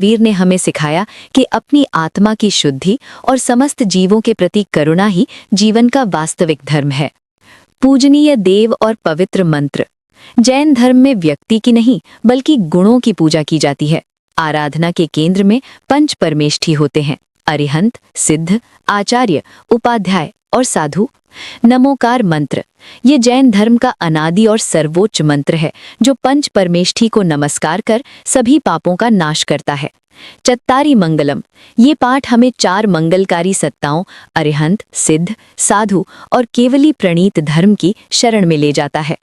वीर ने हमें सिखाया कि अपनी आत्मा की शुद्धि और समस्त जीवों के प्रति करुणा ही जीवन का वास्तविक धर्म है। पूजनीय देव और पवित्र मंत्र। जैन धर्म में व्यक्ति की नहीं बल्कि गुणों की पूजा की जाती है। आराधना के केंद्र में पंच परमेष्ठी होते हैं: अरिहंत, सिद्ध, आचार्य, उपाध्याय और साधु। नमोकार मंत्र ये जैन धर्म का अनादि और सर्वोच्च मंत्र है जो पंच परमेष्ठी को नमस्कार कर सभी पापों का नाश करता है। चत्तारी मंगलम ये पाठ हमें 4 मंगलकारी सत्ताओं अरिहंत, सिद्ध, साधु और केवली प्रणीत धर्म की शरण में ले जाता है।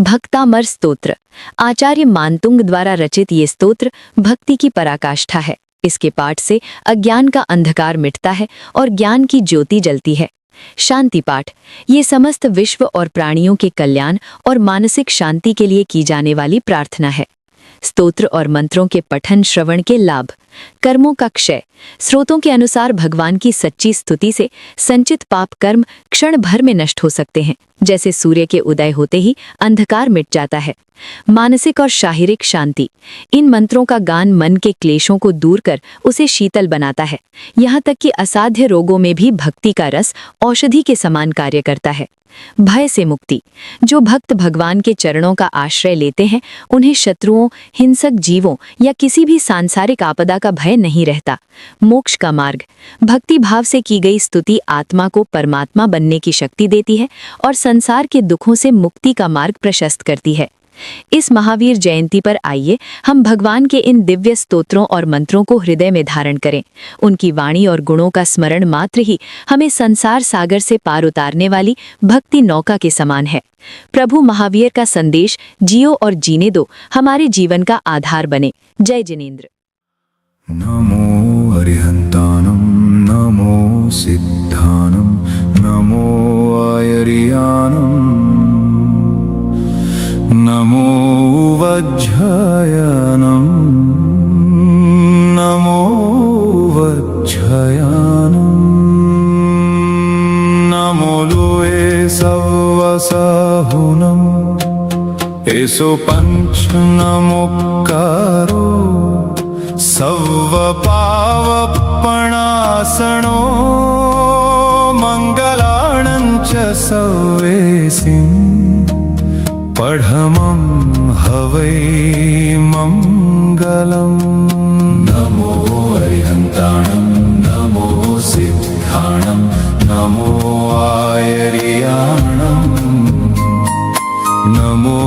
भक्तामर स्तोत्र आचार्य मानतुंग द्वारा रचित ये स्तोत्र भक्ति की पराकाष्ठा है। इसके पाठ से अज्ञान का अंधकार मिटता है और ज्ञान की ज्योति जलती है। शांति पाठ ये समस्त विश्व और प्राणियों के कल्याण और मानसिक शांति के लिए की जाने वाली प्रार्थना है। स्तोत्र और मंत्रों के पठन श्रवण के लाभ। कर्मों का क्षय स्रोतों के अनुसार भगवान की सच्ची स्तुति से संचित पाप कर्म क्षण भर में नष्ट हो सकते हैं, जैसे सूर्य के उदय होते ही अंधकार मिट जाता है। मानसिक और शारीरिक शांति इन मंत्रों का गान मन के क्लेशों को दूर कर उसे शीतल बनाता है। यहाँ तक कि असाध्य रोगों में भी भक्ति का रस औषधि के समान कार्य करता है। भय से मुक्ति जो भक्त भगवान के चरणों का आश्रय लेते हैं उन्हें शत्रुओं, हिंसक जीवों या किसी भी सांसारिक आपदा का भय नहीं रहता। मोक्ष का मार्ग भक्ति भाव से की गई स्तुति आत्मा को परमात्मा बनने की शक्ति देती है और संसार के दुखों से मुक्ति का मार्ग प्रशस्त करती है। इस महावीर जयंती पर आइए हम भगवान के इन दिव्य स्तोत्रों और मंत्रों को हृदय में धारण करें। उनकी वाणी और गुणों का स्मरण मात्र ही हमें संसार सागर से पार उतारने वाली भक्ति नौका के समान है। प्रभु महावीर का संदेश जियो और जीने दो हमारे जीवन का आधार बने। जय जिनेंद्र। नमो अरिहंतानम नमो सिद्धानम नमो आयर्यानम नमो वज्रयानम नमो वज्रयानम नमो लोए सवसाहुनम एसो पंच नमोकारो सवपावपणासनो मंगलाणं च सवेसिं पढ़मं हवै मंगलम्। नमो अरिहन्ताणं नमो सिद्धाणं नमो आयर्याणं नमो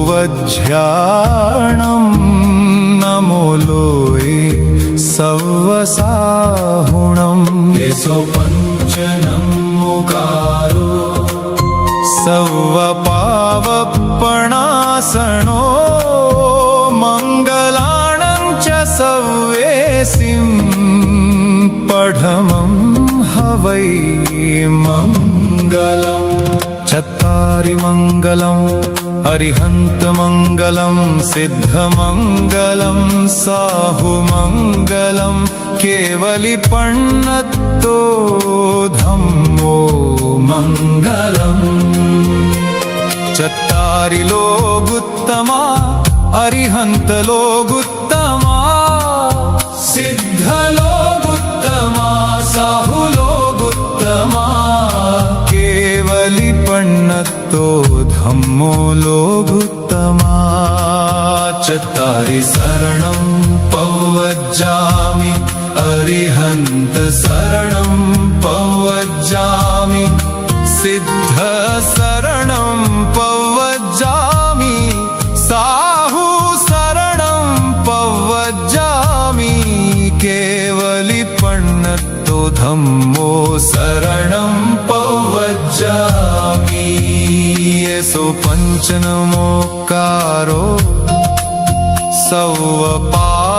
वज्राणं नमो लोए सवसाहुणम् एसो पंचनमोकारो सवपावपणासनो मंगलाणं च सवेसिं पढ़मं हवै मंगलम्। चत्तारि मंगलम् अरिहन्तमंगलं सिद्धमंगलं साहुमंगलं केवलिपण्णतो धम्मो मंगलम्। चत्तारि लोगुत्तमा अरिहन्त लोगुत्तमा सिद्ध लोगुत्तमा साहु लोगुत्तमा केवलिपण्णतो धम्मो लोगुत्तमा। चत्तारि शरणं पवज्जामि अरिहन्त शरणं पवज्जामि सिद्ध शरणं पवज्जामि साहु शरणं पवज्जामि केवलिपण्णतो धम्मो शरणं पवज्जामि। एसो पंचनमोकारो सवपावपणासनो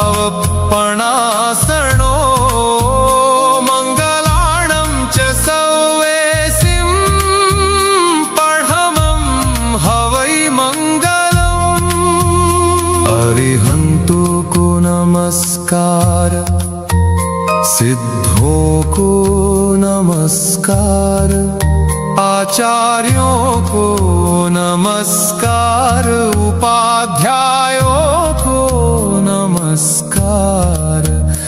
मंगलाणं च सवेसिं पढ़मं हवै मंगलम्। अरिहंतो को नमस्कार सिद्धों को नमस्कार आचार्यों को नमस्कार उपाध्यायों को नमस्कार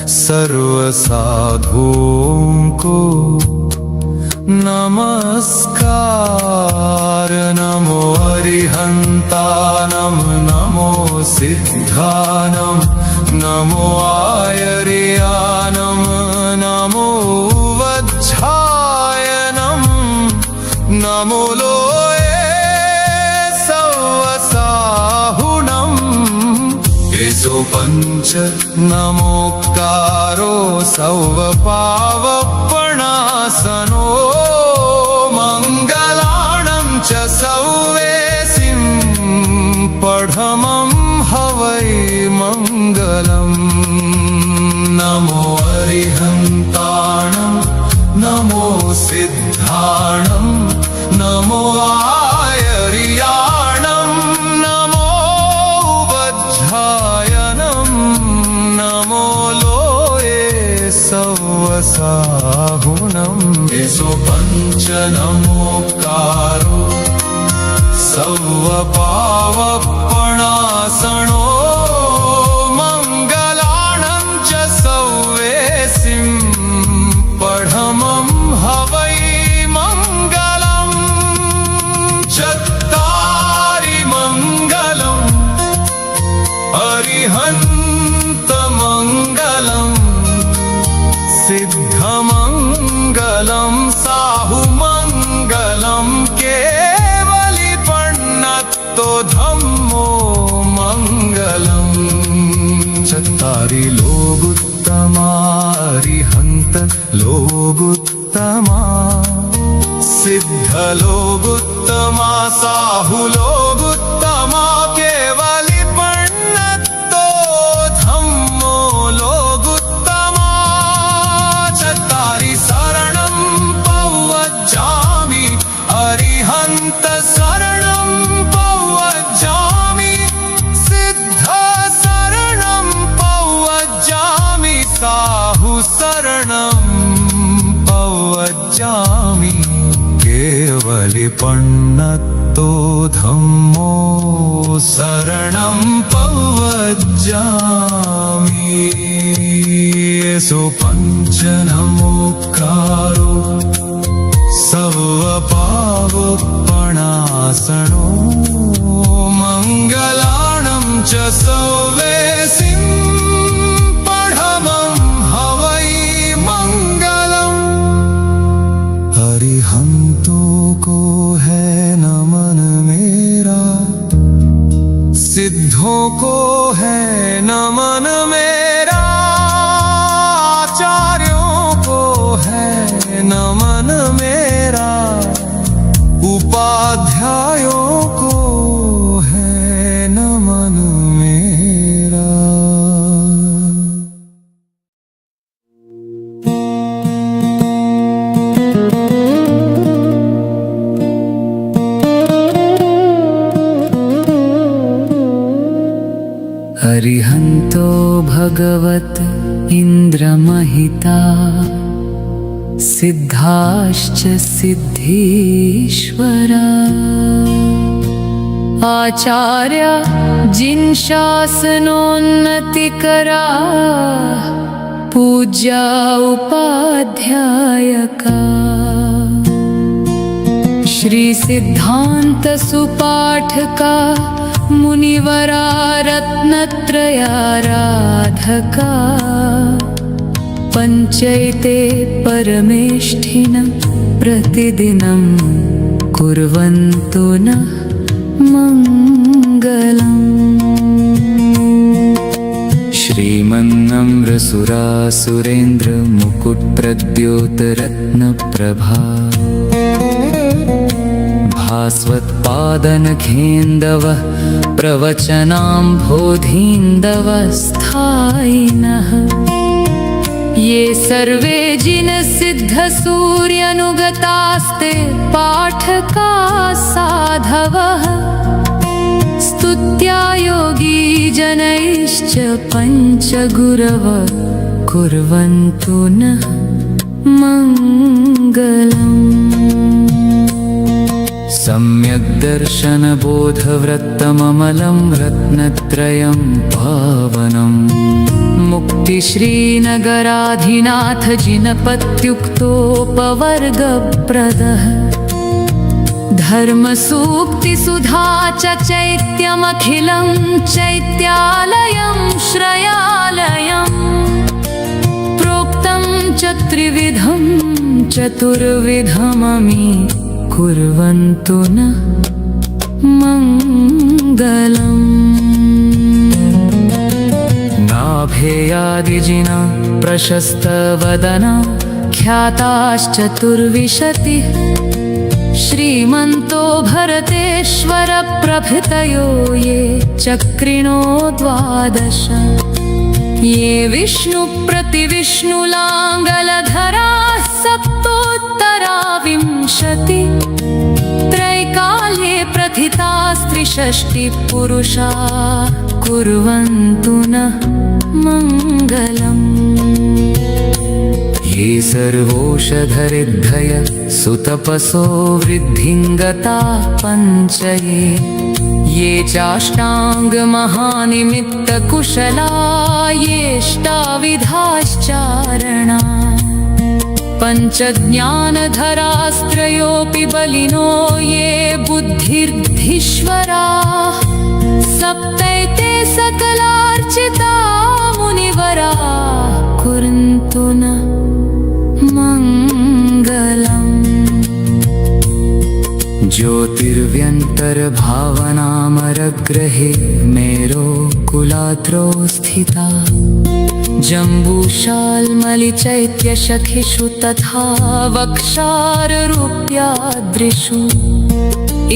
सर्व साधुओं को नमस्कार। नमो अरिहंतानम नमो सिद्धानम नमो आयर्यानम नमो वज्झायनम नमो लोये सवसाहुनम। एसो पंच नमोक्कारो सौवपावपणासनो मंगलाणं च सौवेसिं पढमं हवै मंगलम्। नमो अरिहन्ताणं नमो सिद्धाणं नमो आयर्याणं नमो वज्झायनं नमो लोये सवसाहुनम्। एसो पंच नमोक्कारो सौवपावपणासनो मंगलाणं च सौवेसिं पढमं हवै मंगलम्। चत्तारि मंगलम् अरिहन्तमंगलम् सिद्धमंगलं साहुमंगलं केवलिपण्णत्तो धम्मो मंगलम्। चत्तारि लोगुत्तमा अरिहन्त लोगुत्तमा सिद्ध लोगुत्तमा साहु लोगुत्तमा केवलिपण्णत्तो धम्मो लोगुत्तमा। चत्तारि शरणं पवज्जामि अरिहन्त शरणं पवज्जामि सिद्ध शरणं पवज्जामि साहु शरणं पवज्जामि केवलिपण्णत्तो धम्मो शरणं पवज्जामि। एसो पंच नमोक्कारो सौवपावपणासनो मंगलाणं च सौवेसिं पढमं हवै मंगलम्। अरिहन्तों को है नमन मेरा सिद्धों को है नमन मेरा आचार्यों को है नमन मेरा उपाध्यायों को है नमन मेरा। अरिहन्तो भगवत इन्द्रमहिता सिद्धाश्च सिद्धीश्वरा आचार्य जिनशासनोन्नतिकरा पूज्या उपाध्यायका श्री सिद्धांत सुपाठका मुनिवरा रत्नत्रयाराधका पंचैते परमेष्ठिनं प्रतिदिनं कुर्वन्तु नः मंगलम्। श्रीमन्नम्रसुरासुरेन्द्र मुकुटप्रद्योतरत्नप्रभा भास्वत्पादनखेन्दवः प्रवचनाम्भोधीन्दवस्थायिनः ये सर्वे जिनसिद्धसूर्यनुगतास्ते पाठका साधवः स्तुत्या योगी जनैश्च पञ्चगुरव कुर्वन्तु नः मङ्गलम्। सम्यग्दर्शनबोधवृत्तममलं रत्नत्रयं पावनं मुक्ति श्रीनगराधिनाथ जिनपत्युक्तोपवर्गप्रदः धर्मसूक्तिसुधा च चैत्यमखिलं चैत्यालयं श्रयालयम् प्रोक्तं च त्रिविधं चतुर्विधममी कुर्वन्तु न मङ्गलम् नाभेयादिजिना प्रशस्तवदना ख्याताश्चतुर्विशतिः श्रीमन्तो भरतेश्वर प्रभृतयो ये चक्रिणो 12 ये विष्णुप्रतिविष्णुलाङ्गलधराः सप्तोत्तरा 20 त्रैकाल्ये प्रथितास्त्रिषष्टिः पुरुषा कुर्वन्तु न मङ्गलम् ये सर्वोषधरिद्धय सुतपसो वृद्धिङ्गता पञ्चये ये चाष्टाङ्गमहानिमित्तकुशला येष्टाविधाश्चारणा पञ्चज्ञानधरास्त्रयोऽपि बलिनो ये बुद्धिर्धीश्वराः सप्तैते सकलार्चिता मुनिवराः कुर्वन्तु न मङ्गलम् ज्योतिर्व्यन्तर्भावनामरग्रहे मेरो कुलाद्रौ स्थिता जम्बूशाल्मलिचैत्यशखिषु तथा वक्षाररूप्याद्रिषु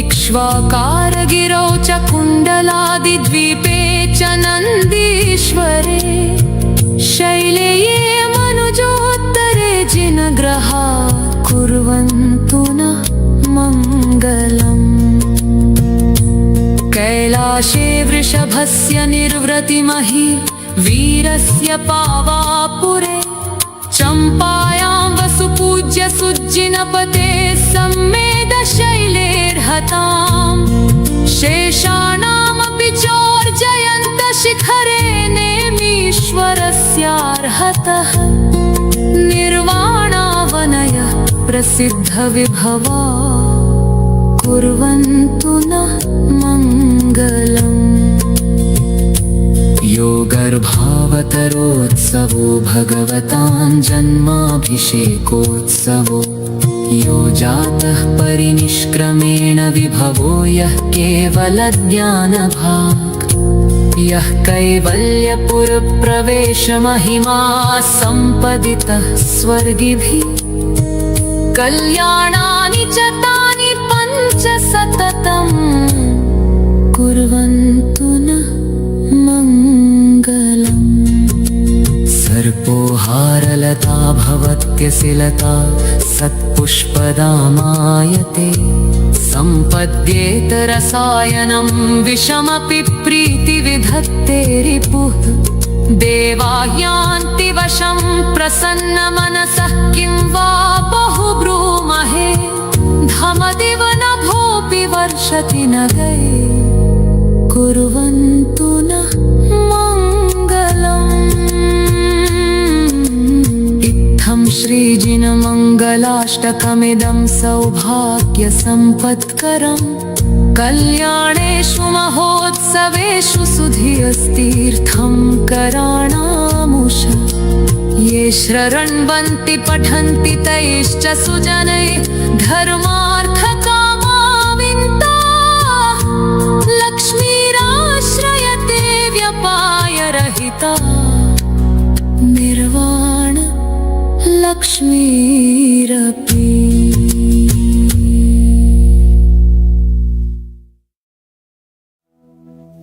इक्ष्वाकारगिरौ च कुण्डलादिद्वीपे च नन्दीश्वरे शैले ये मनुजोत्तरे जिनग्रहा कुर्वन्तु न मङ्गलम् कैलाशे वृषभस्य निर्वृतिमहि वीरस्य पावापुरे चम्पायां वसुपूज्य सुज्जिनपते सम्मेदशैलेर्हतां शेषाणामपि चोर्जयन्तशिखरे नेमीश्वरस्यार्हतः निर्वाणावनयः प्रसिद्धविभवा कुर्वन्तु न मङ्गलम् यो गर्भावतरोत्सवो भगवतां जन्माभिषेकोत्सवो यो जातः परिनिष्क्रमेण विभवो यः केवलज्ञानभाक् यः कैवल्यपुरप्रवेशमहिमा सम्पदितः स्वर्गिभिः कल्याणानि च तानि 5 सततम् कुर्वन्तु न मङ्गलम् सर्पोहारलता भवत्यसिलता सत्पुष्पदामायते सम्पद्येत रसायनं विषमपि प्रीतिविधत्ते रिपुः देवाह्यान्ति वशं प्रसन्नमनसः किं वा बहुब्रूमहे धमदिव नभोऽपि वर्षति न गये कुर्वन्तु न मङ्गलम् इत्थं श्रीजिनमङ्गलाष्टकमिदं सौभाग्यसम्पत्करम् कल्याणेषु महोत्सवेषु सुधियस्तीर्थं कराणामुष ये श्रृण्वन्ति पठन्ति तैश्च सुजनैः धर्मार्थकामाविन्ताः लक्ष्मीराश्रयते व्यपायरहिता निर्वाण लक्ष्मीरपि।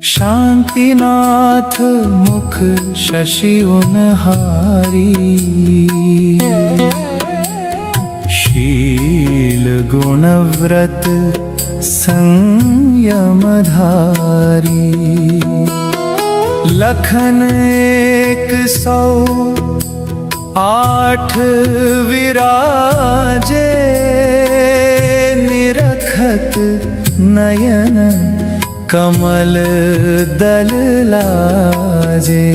शांतिनाथ मुख शशि उनहारी शील गुण व्रत संयमधारी लखन 108 विराजे निरखत नयन कमल दल लाजे।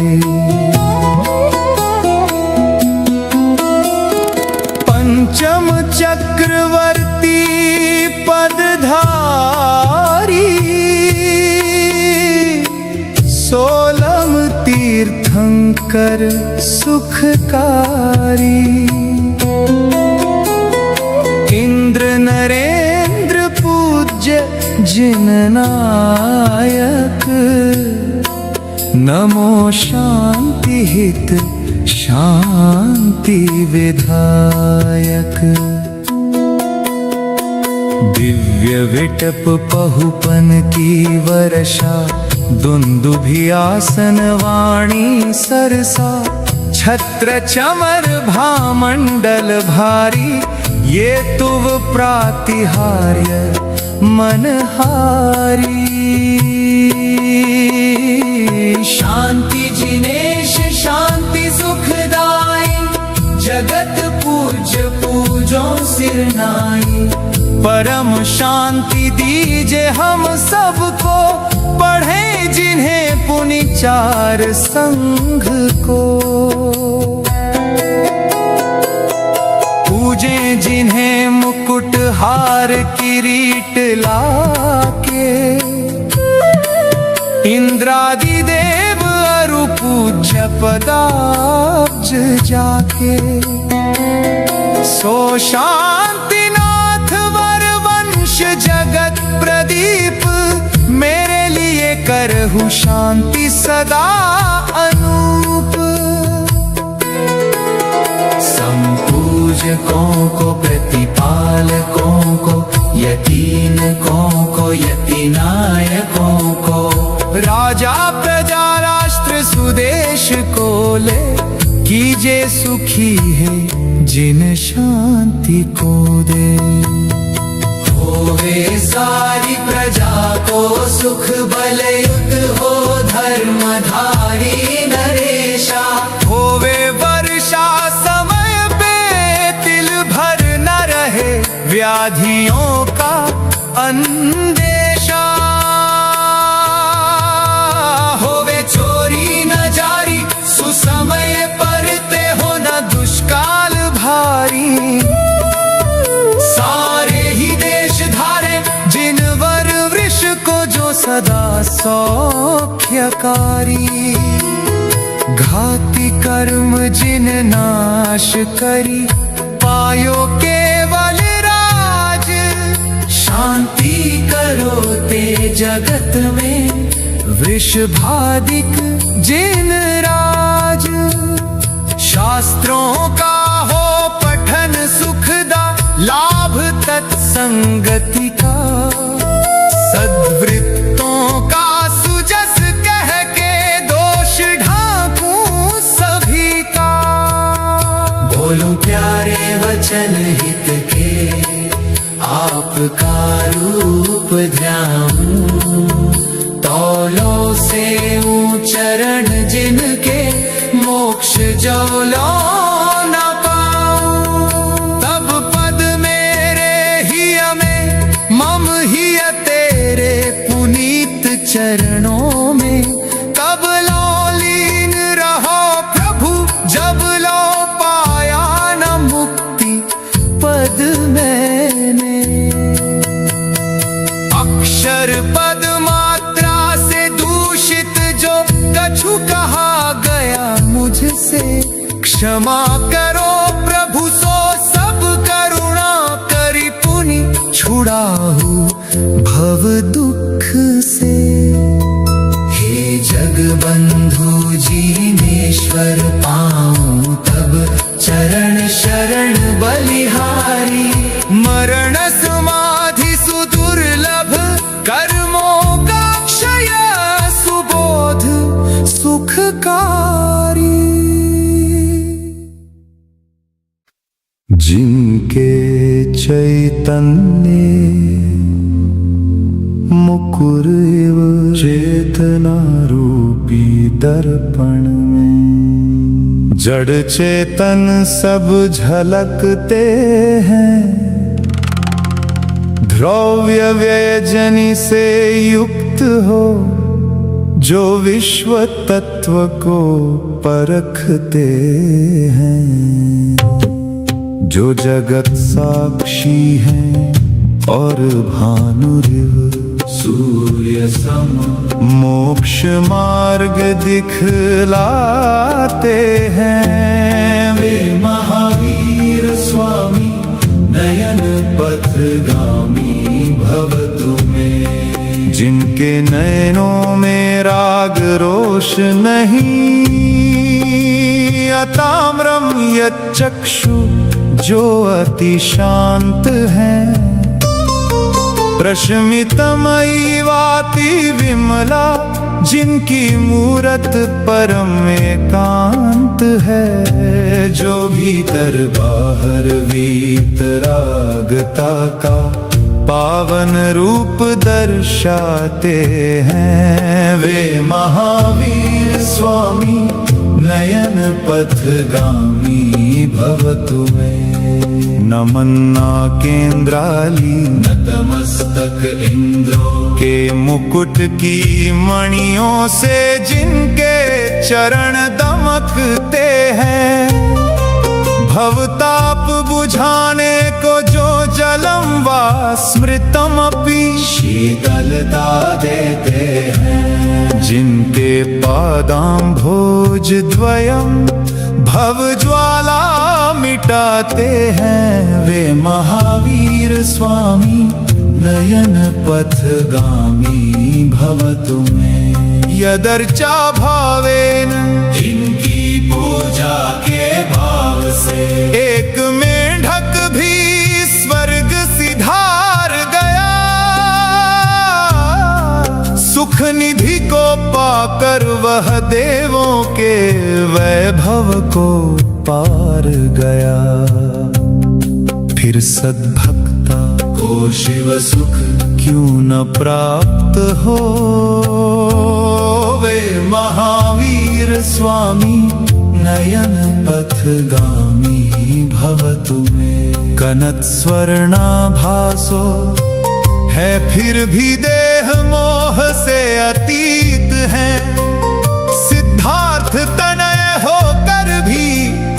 कर सुखकारी। इंद्र नरेंद्र पूज्य जिन नायक, नमो शांति हित शांति विधायक। दिव्य विटप पहुपन की वर्षा, दुंदुभियासन वाणी सरसा। छत्र चमर भामंडल भारी, ये तुव प्रातिहार्य मनहारी। शांति जिनेश शांति सुखदाई, जगत पूज्य पूजो सिरनाई। परम शांति दीजे हम सबको, पढ़े जिन्हें पुनि चार संघ को। पूजे जिन्हें मुकुट हार किरीट लाके। इंद्रादि देव अरु पूज्य पदाब्ज जाके। सो शांतिनाथ वर वंश जगत प्रदीप, मेरे लिए करहु शांति सदा अनूप। संपूजकों को प्रतिपालकों को, यतीनों को यतीनायकों को। राजा प्रजा राष्ट्र सुदेश को ले, कीजे सुखी है जिन शांति को दे। होवे सारी प्रजा को सुख बलयुत हो, धर्मधारी नरेशा। होवे वर्षा समय पे तिल भर न रहे, व्याधियों का अंदेशा। होवे चोरी न जारी, सुसमय परते हो न दुष्काल भारी। सारे ही देश धारे जिन वर वृष को, जो सदा सौख्यकारी। घाती कर्म जिन नाश करी, पायो केवल राज। शांति करो ते जगत में, वृषभादिक जिन राज। शास्त्रों का हो पठन सुखदा, लाभ तत्संगति का। सद्वृत्तों का सुजस कह के, दोष ढांकूं सभी का। बोलूं प्यारे वचन हित के, आपका रूप ध्याऊं। तौलों से चरण जिनके, मोक्ष जौलों न पाऊं। तब पद मेरे हिय में, मम हिय तेरे पुनीत चरणों में। कब लो लीन रहो प्रभु, जब लो पाया न मुक्ति पद मैंने। अक्षर पद मात्रा से दूषित जो कछु कहा गया मुझसे, क्षमा करो प्रभु सो सब करुणा करी पुनि छुड़ाहु भव दुख से। हे जगबंधु जीनेश्वर पाऊं तब चरण शरण बलिहारी। मरण समाधि सुदुर्लभ, कर्मों का क्षय सुबोध सुखकारी। जिनके चैतन्य मुकुर इव चेतना रूपी दर्पण में, जड़ चेतन सब झलकते हैं। द्रव्य व्यजनी से युक्त हो, जो विश्व तत्व को परखते हैं। जो जगत साक्षी हैं और भानुरिव सूर्य सम मोक्ष मार्ग दिखलाते हैं वे महावीर स्वामी नयन पथगामी भव तुम्हें। जिनके नयनों में राग रोष नहीं, अताम्रम यच्चक्षु जो अति शांत है, प्रशमितमयी वाति विमला जिनकी मूरत परम एकांत है। जो भीतर बाहर वीतरागता का पावन रूप दर्शाते हैं वे महावीर स्वामी नयन पथगामी भव तुम्हें। नमन्ना केंद्राली नतमस्तक इंद्रो के मुकुट की मणियों से जिनके चरण दमकते हैं। भवताप बुझाने को जो जलम वा स्मृतम अपि शीतलता देते हैं। जिनके पादाम्भोज द्वयम् भव ज्वाला मिटाते हैं वे महावीर स्वामी नयन पथगामी भव तुम्हें। यदर्चा भावेन इनकी पूजा के भाव से एक मेंढक भी स्वर्ग सिधार गया। सुख निधि को पाकर वह देवों के वैभव को पार गया। फिर सद्भक्ता को शिव सुख क्यों न प्राप्त हो, वे महावीर स्वामी नयन पथगामी भव तुम्हें। कनक स्वर्णाभासो है फिर भी देह मोह से अतीत है। सिद्धार्थ तनय होकर भी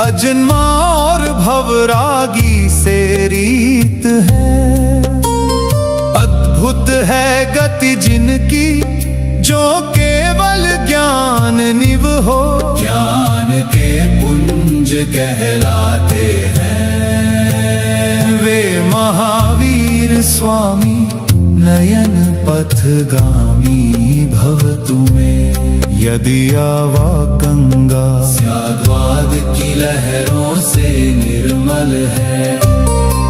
अजन्मा और भवरागी से रीत है। अद्भुत है गति जिनकी जो केवल ज्ञान निव हो। ज्ञान के पुंज कहलाते हैं वे महावीर स्वामी नयन पथगामी भव तुम्हें। यदि आवा गंगा स्याद्वाद की लहरों से निर्मल है।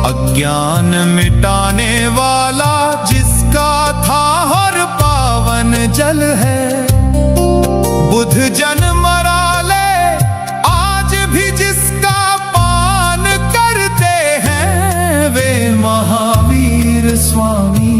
अज्ञान मिटाने वाला जिसका था हर पावन जल है। बुध जन मरा ले आज भी जिसका पान करते हैं वे महावीर स्वामी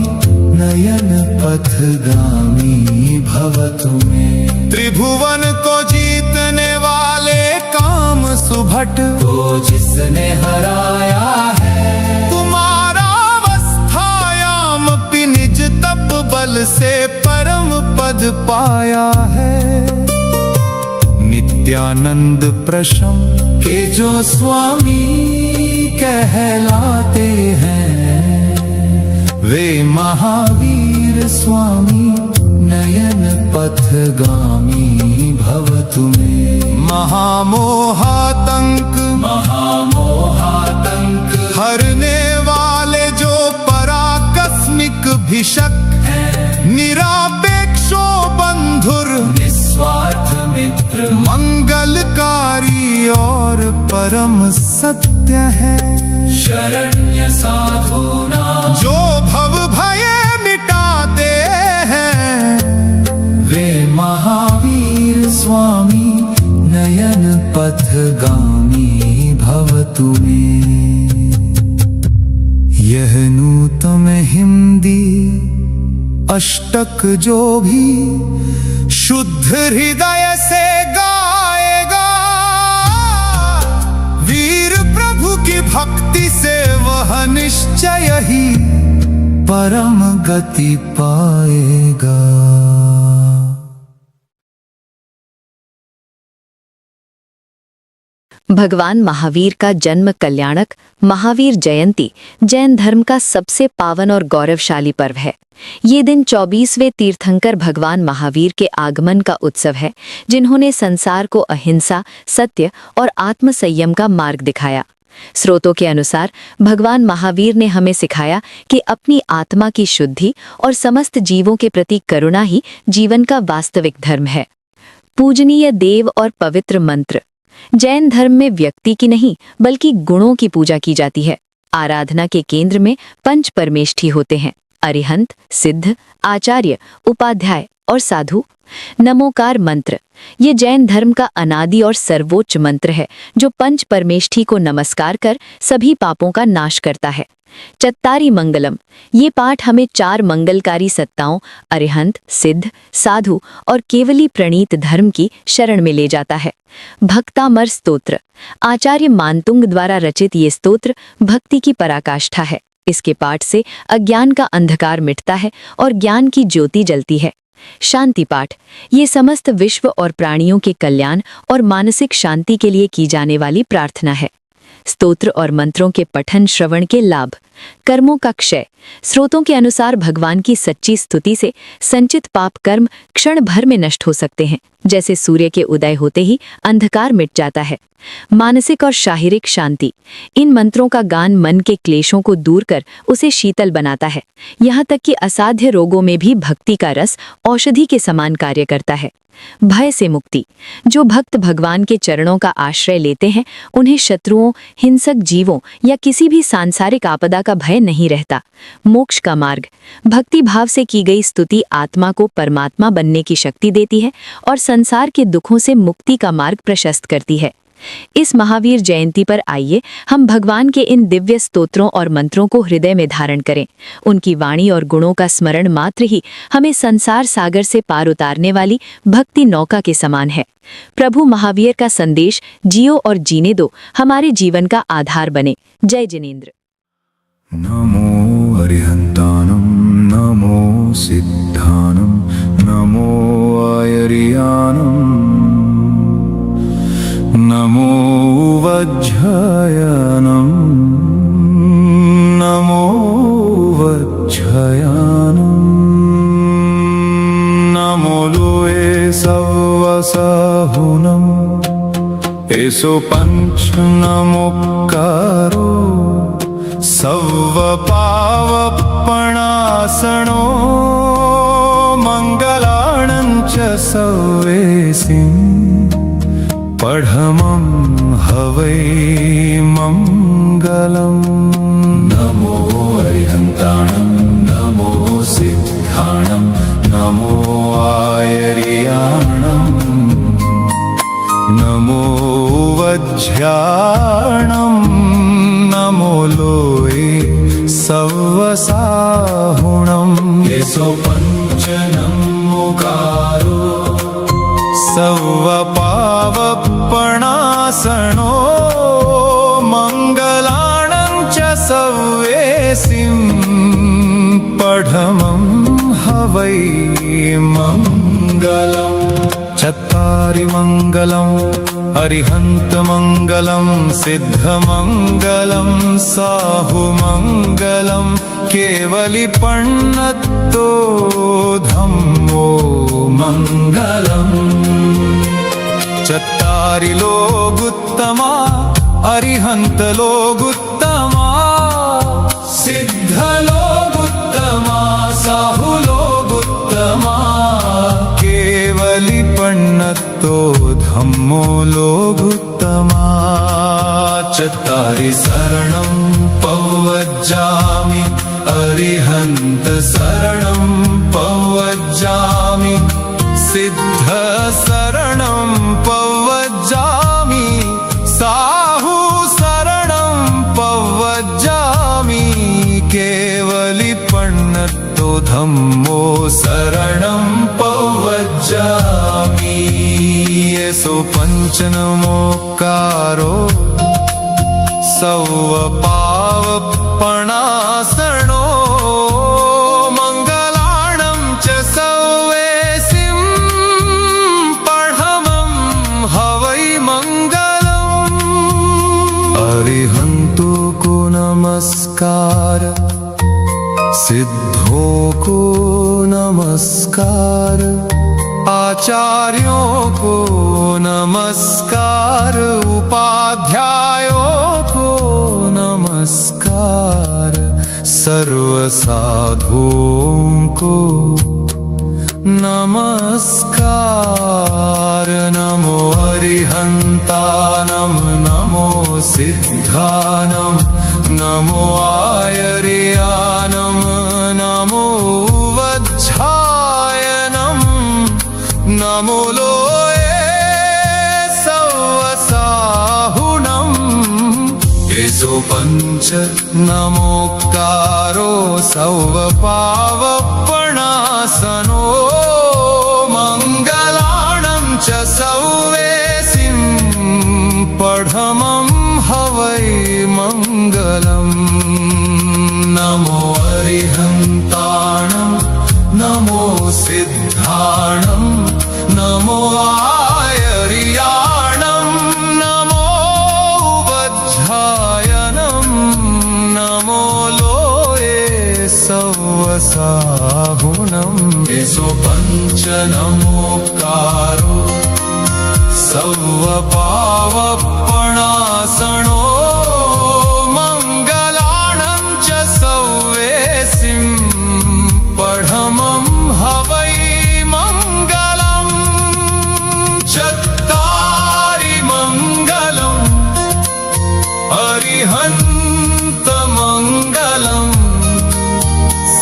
नयन पथगामी भव तुम्हें। त्रिभुवन को जीतने वाले काम सुभट को जिसने हराया है। तुम्हारा अवस्थायाम निज तप बल से परम पद पाया है। नित्यानंद प्रशम के जो स्वामी कहलाते हैं वे महावीर स्वामी नयन पथगामी भव तुम्हें। महामोहातंक हरने वाले जो पराकस्मिक भिषक है। निरापेक्षो बंधुर निस्वार्थ मित्र मंगलकारी और परम सत्य है। शरण्य साधुना जो भव भय मिटाते हैं वे महावीर स्वामी नयन पथगामी भव तुम्हें। यह नूतन हिंदी अष्टक जो भी शुद्ध हृदय से गाएगा। वीर प्रभु की भक्ति से वह निश्चय ही परम गति पाएगा। भगवान महावीर का जन्म कल्याणक महावीर जयंती जैन धर्म का सबसे पावन और गौरवशाली पर्व है। ये दिन 24वें तीर्थंकर भगवान महावीर के आगमन का उत्सव है, जिन्होंने संसार को अहिंसा, सत्य और आत्मसंयम का मार्ग दिखाया। स्रोतों के अनुसार भगवान महावीर ने हमें सिखाया कि अपनी आत्मा की शुद्धि और समस्त जीवों के प्रति करुणा ही जीवन का वास्तविक धर्म है। पूजनीय देव और पवित्र मंत्र। जैन धर्म में व्यक्ति की नहीं बल्कि गुणों की पूजा की जाती है। आराधना के केंद्र में पंच परमेष्ठी होते हैं: अरिहंत, सिद्ध, आचार्य, उपाध्याय और साधु। नमोकार मंत्र ये जैन धर्म का अनादि और सर्वोच्च मंत्र है, जो पंच परमेष्ठी को नमस्कार कर सभी पापों का नाश करता है। चत्तारी मंगलम ये पाठ हमें 4 मंगलकारी सत्ताओं अरिहंत, सिद्ध, साधु और केवली प्रणीत धर्म की शरण में ले जाता है। भक्तामर स्तोत्र आचार्य मानतुंग द्वारा रचित ये स्तोत्र भक्ति की पराकाष्ठा है। इसके पाठ से अज्ञान का अंधकार मिटता है और ज्ञान की ज्योति जलती है। शांति पाठ ये समस्त विश्व और प्राणियों के कल्याण और मानसिक शांति के लिए की जाने वाली प्रार्थना है। स्तोत्र और मंत्रों के पठन श्रवण के लाभ। कर्मों का क्षय स्रोतों के अनुसार भगवान की सच्ची स्तुति से संचित पाप कर्म क्षण भर में नष्ट हो सकते हैं, जैसे सूर्य के उदय होते ही अंधकार मिट जाता है। मानसिक और शारीरिक शांति इन मंत्रों का गान मन के क्लेशों को दूर कर उसे शीतल बनाता है। यहाँ तक कि असाध्य रोगों में भी भक्ति का रस औषधि के समान कार्य करता है। भय से मुक्ति जो भक्त भगवान के चरणों का आश्रय लेते हैं, उन्हें शत्रुओं, हिंसक जीवों या किसी भी सांसारिक आपदा का भय नहीं रहता। मोक्ष का मार्ग भक्ति भाव से की गई स्तुति आत्मा को परमात्मा बनने की शक्ति देती है और संसार के दुखों से मुक्ति का मार्ग प्रशस्त करती है। इस महावीर जयंती पर आइए हम भगवान के इन दिव्य स्तोत्रों और मंत्रों को हृदय में धारण करें। उनकी वाणी और गुणों का स्मरण मात्र ही हमें संसार सागर से पार उतारने वाली भक्ति नौका के समान है। प्रभु महावीर का संदेश जियो और जीने दो हमारे जीवन का आधार बने। जय जिनेंद्र। नमो अरिहंतानम नमो सिद्धानम नमो आयर्यानम नमो वज्रयानम नमो वज्रयानम नमो लोए सवसाहुनम एसो पंच नमोकारो सवपावपणासनो मंगलाणंच सवेसिं पढ़मं हवै मंगलम्। नमो अरिहन्ताणं नमो सिद्धाणं नमो आयर्याणं नमो वज्राणं नमो लोए सवसाहुणम् एसो पंचनमोकारो सवपावपणासनो मंगलाणं च सवेसिं पढ़मं हवै मंगलम्। चत्तारि मंगलम् अरिहन्तमंगलं सिद्धमंगलं साहुमंगलं केवलिपण्णतो धम्मो मंगलम्। चत्तारि लोगुत्तमा अरिहन्त लोगुत्तमा सिद्ध लोगुत्तमा साहु लोगुत्तमा केवलिपण्णतो धम्मो लोगुत्तमा। चत्तारि शरणं पवज्जामि अरिहन्त शरणं पवज्जामि सिद्ध शरणं पवज्जामि साहु शरणं पवज्जामि केवलिपण्णतो धम्मो शरणं पवज्जामि। एसो पंचनमोकारो सवपावपणासनो मंगलाणं च सवेसिं पढ़मं हवै मंगलम्। अरिहंतों को नमस्कार, सिद्धों को नमस्कार, आचार्यों को नमस्कार, उपाध्यायों को नमस्कार, सर्व साधुओं को नमस्कार। नमो अरिहंतानम नमो सिद्धानम नमो आयर्यानम नमो वज्झायनम नमो लोये सवसाहुनम। एसो पंच नमोकारो सौवपावपणासनो मंगलाणं च सौवेसिं पढमं हवै मंगलम्। नमो अरिहन्ताणं नमो सिद्धाणं नमो आयर्याणं नमो वज्झायनं नमो लोये सवसाहुनम्। एसो पंच नमोकारो सौवपावपणासनो मंगलाणं च सौवेसिं पढमं हवै मंगलम्। चत्तारि मंगलम् अरिहन्तमंगलम्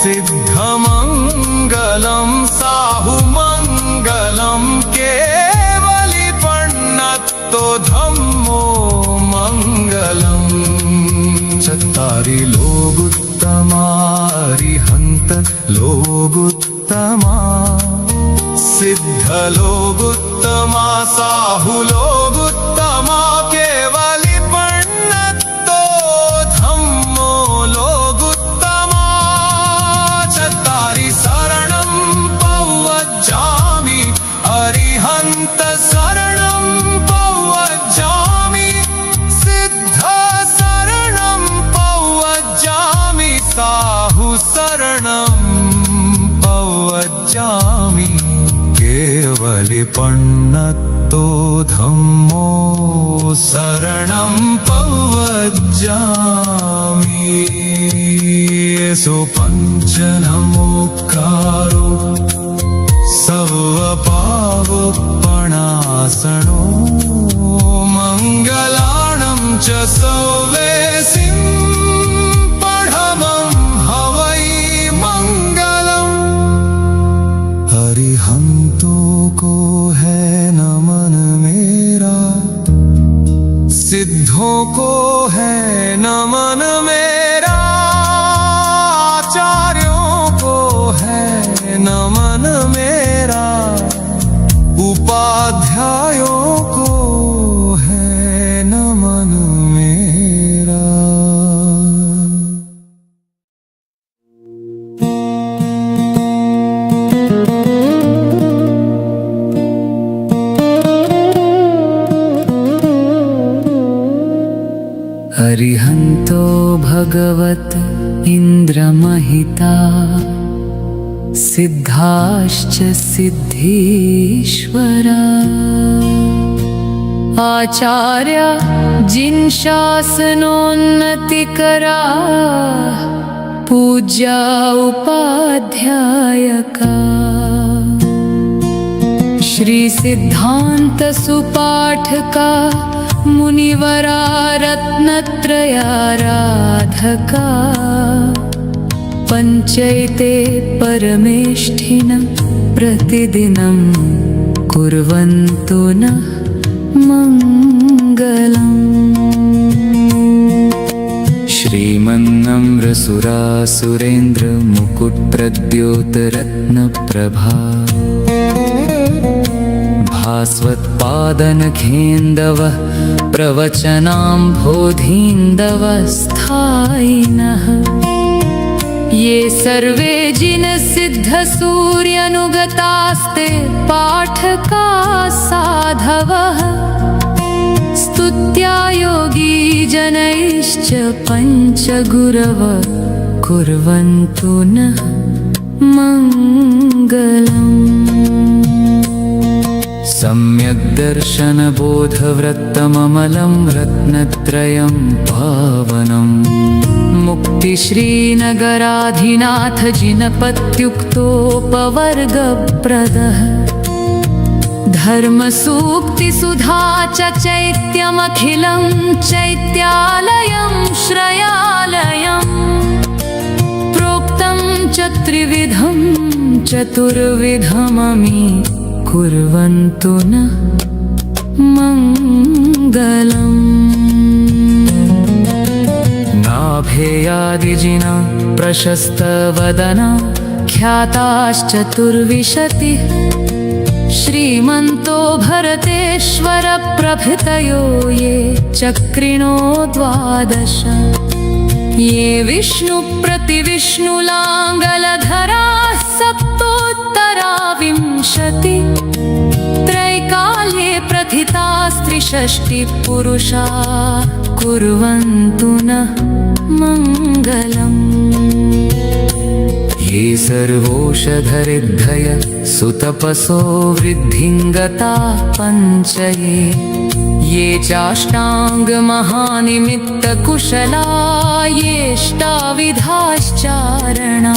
सिद्धमंगलं साहुमंगलं केवलिपण्णत्तो धम्मो मंगलम्। चत्तारि लोगुत्तमा अरिहन्त लोगुत्तमा, सिद्ध लोगुत्तमा साहु लोगुत्तमा, केवलिपण्णत्तो धम्मो लोगुत्तमा। चत्तारि शरणं पवज्जामि अरिहन्त शरणं पवज्जामि, सिद्ध शरणं पवज्जामि, साहु शरणं पवज्जामि, केवलिपण्णत्तो धम्मो शरणं पवज्जामि। एसो पंच नमोकारो सौवपावपणासनो मंगलाणं च सौवेसिं पढमं हवै मंगलम्। अरिहंतों को है नमन मेरा, सिद्धों को है नमन मेरा, आचार्यों को है नमन मेरा, उपाध्यायों को है नमन मेरा। अरिहन्तो भगवत इन्द्रमहिता, सिद्धाश्च सिद्धीश्वरा, आचार्य जिन शासनोन्नतिकरा, पूज्या उपाध्यायका। श्री सिद्धांत सुपाठका, मुनिवरा रत्नत्रयाराधका, पंचैते परमेष्ठिन प्रतिदिनं कुर्वन्तु नः मंगलम्। श्रीमन्नम्रसुरासुरेन्द्र मुकुटप्रद्योतरत्नप्रभा, भास्वत्पादनखेन्दवः प्रवचनाम्भोधीन्दवस्थायिनः। ये सर्वे जिन सिद्ध सूर्यनुगतास्ते पाठका साधवः, स्तुत्या योगी जनै च पञ्चगुरव कुर्वन्तु नः मङ्गलम्। सम्यक् दर्शनबोधव्रतममलं रत्नत्रयं पावनम् मुक्तिश्रीनगराधिनाथ जिनपत्युक्तोपवर्गप्रदः धर्मसूक्तिसुधा च चैत्यमखिलं चैत्यालयं श्रयालयम् प्रोक्तं च त्रिविधं चतुर्विधममी कुर्वन्तु न मङ्गलम्। नाभेयादिजिना प्रशस्तवदना ख्याताश्चतुर्विशतिः श्रीमन्तो भरतेश्वर प्रभृतयो ये चक्रिणो 12 ये विष्णुप्रतिविष्णुलाङ्गलधराः सप्तोत्तरा 20 त्रैकाल्ये प्रथितास्त्रिषष्टिः पुरुषा कुर्वन्तु नः मङ्गलम्। ये सर्वोषधरिद्धय सुतपसो वृद्धिङ्गता पञ्चये ये चाष्टाङ्गमहानिमित्तकुशला येष्टाविधाश्चारणा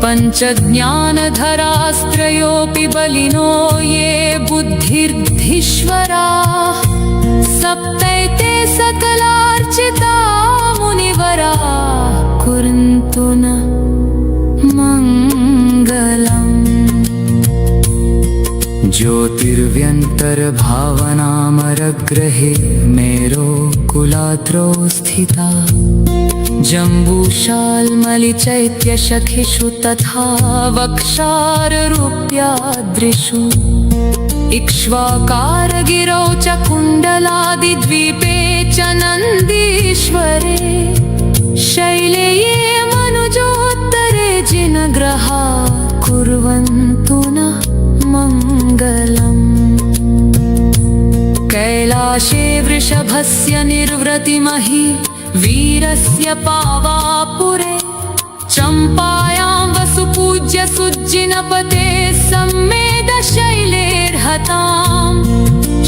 पञ्चज्ञानधरास्त्रयोऽपि बलिनो ये बुद्धिर्धीश्वरा सप्तैते सकलार्चिता मुनिवरा कुर्वन्तु न मङ्गलम्। ज्योतिर्व्यन्तर्भावनामरग्रहे मेरो कुलाद्रौ स्थिता जम्बूशाल्मलिचैत्यशखिषु तथा वक्षाररूप्याद्रिषु इक्ष्वाकारगिरौ च कुण्डलादिद्वीपे च नन्दीश्वरे शैले ये मनुजोत्तरे जिनग्रहा कुर्वन्तु न मङ्गलम्। कैलाशे वृषभस्य निर्वृतिमहि वीरस्य पावापुरे चम्पायां वसुपूज्य सुज्जिनपते सम्मेदशैलेर्हतां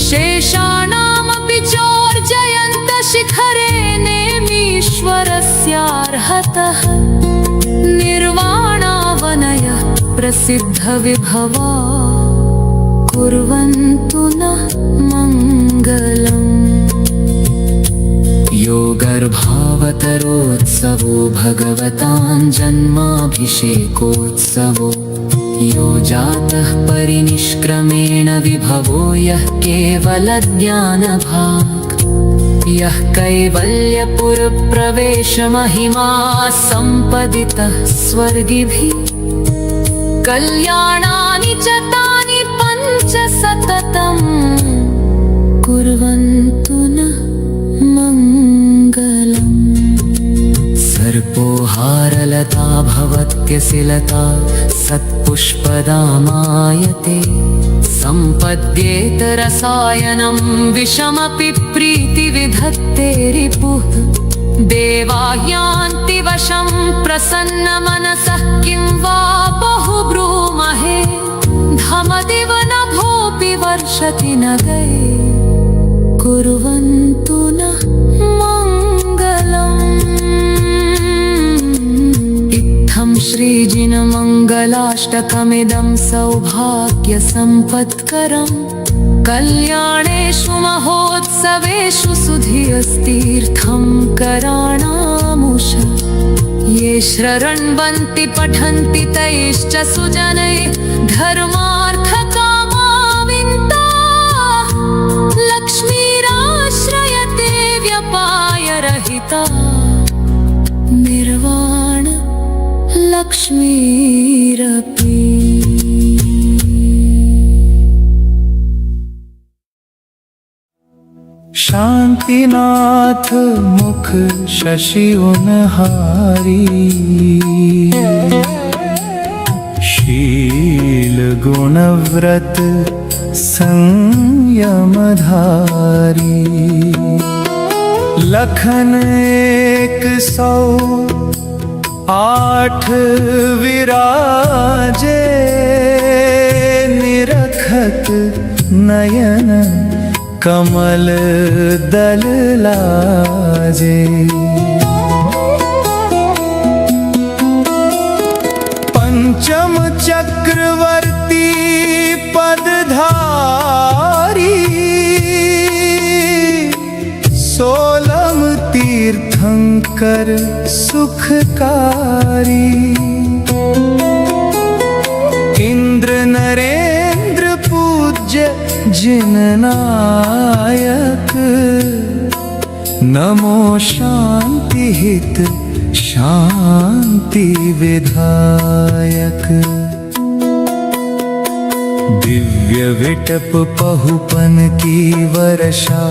शेषाणामपि चोर्जयन्तशिखरे नेमीश्वरस्यार्हतः निर्वाणावनयः प्रसिद्धविभवा कुर्वन्तु नः मङ्गलम्। यो गर्भावतरोत्सवो भगवताञ्जन्माभिषेकोत्सवो यो जातः परिनिष्क्रमेण विभवो यः केवलज्ञानभाक् यः कैवल्यपुरप्रवेशमहिमा सम्पदितः स्वर्गिभिः कल्याणानि च तानि 5 सततम् कुर्वन्तु नः मङ्गलम्। सर्पोहारलता भवत्यसिलता सत्पुष्पदामायते सम्पद्येत रसायनं विषमपि प्रीतिविधत्ते रिपुः देवा यान्ति वशं प्रसन्नमनसः किं वा बहुब्रूमहे धमदिव नभोऽपि वर्षति न गए कुर्वन्तु नः मङ्गलम्। इत्थं श्रीजिनमङ्गलाष्टकमिदं सौभाग्यसम्पत्करम् कल्याणेषु महोत्सवेषु सुधियस्तीर्थं कराणामुष ये श्रृण्वन्ति पठन्ति तैश्च सुजनैः धर्मार्थकामा विन्ताः लक्ष्मीराश्रयते व्यपायरहिता निर्वाण लक्ष्मीरपि। शांतिनाथ मुख शशि उनहारी शील गुण व्रत संयमधारी लखन 108 विराजे, निरखत नयन कमल दल लाजे। पंचम चक्रवर्ती पदधारी, 16 तीर्थंकर सुखकारी। इंद्र नरेंद्र पूज्य जिन नायक, नमो शांति हित शांति विधायक। दिव्य विटप पहुपन की वर्षा,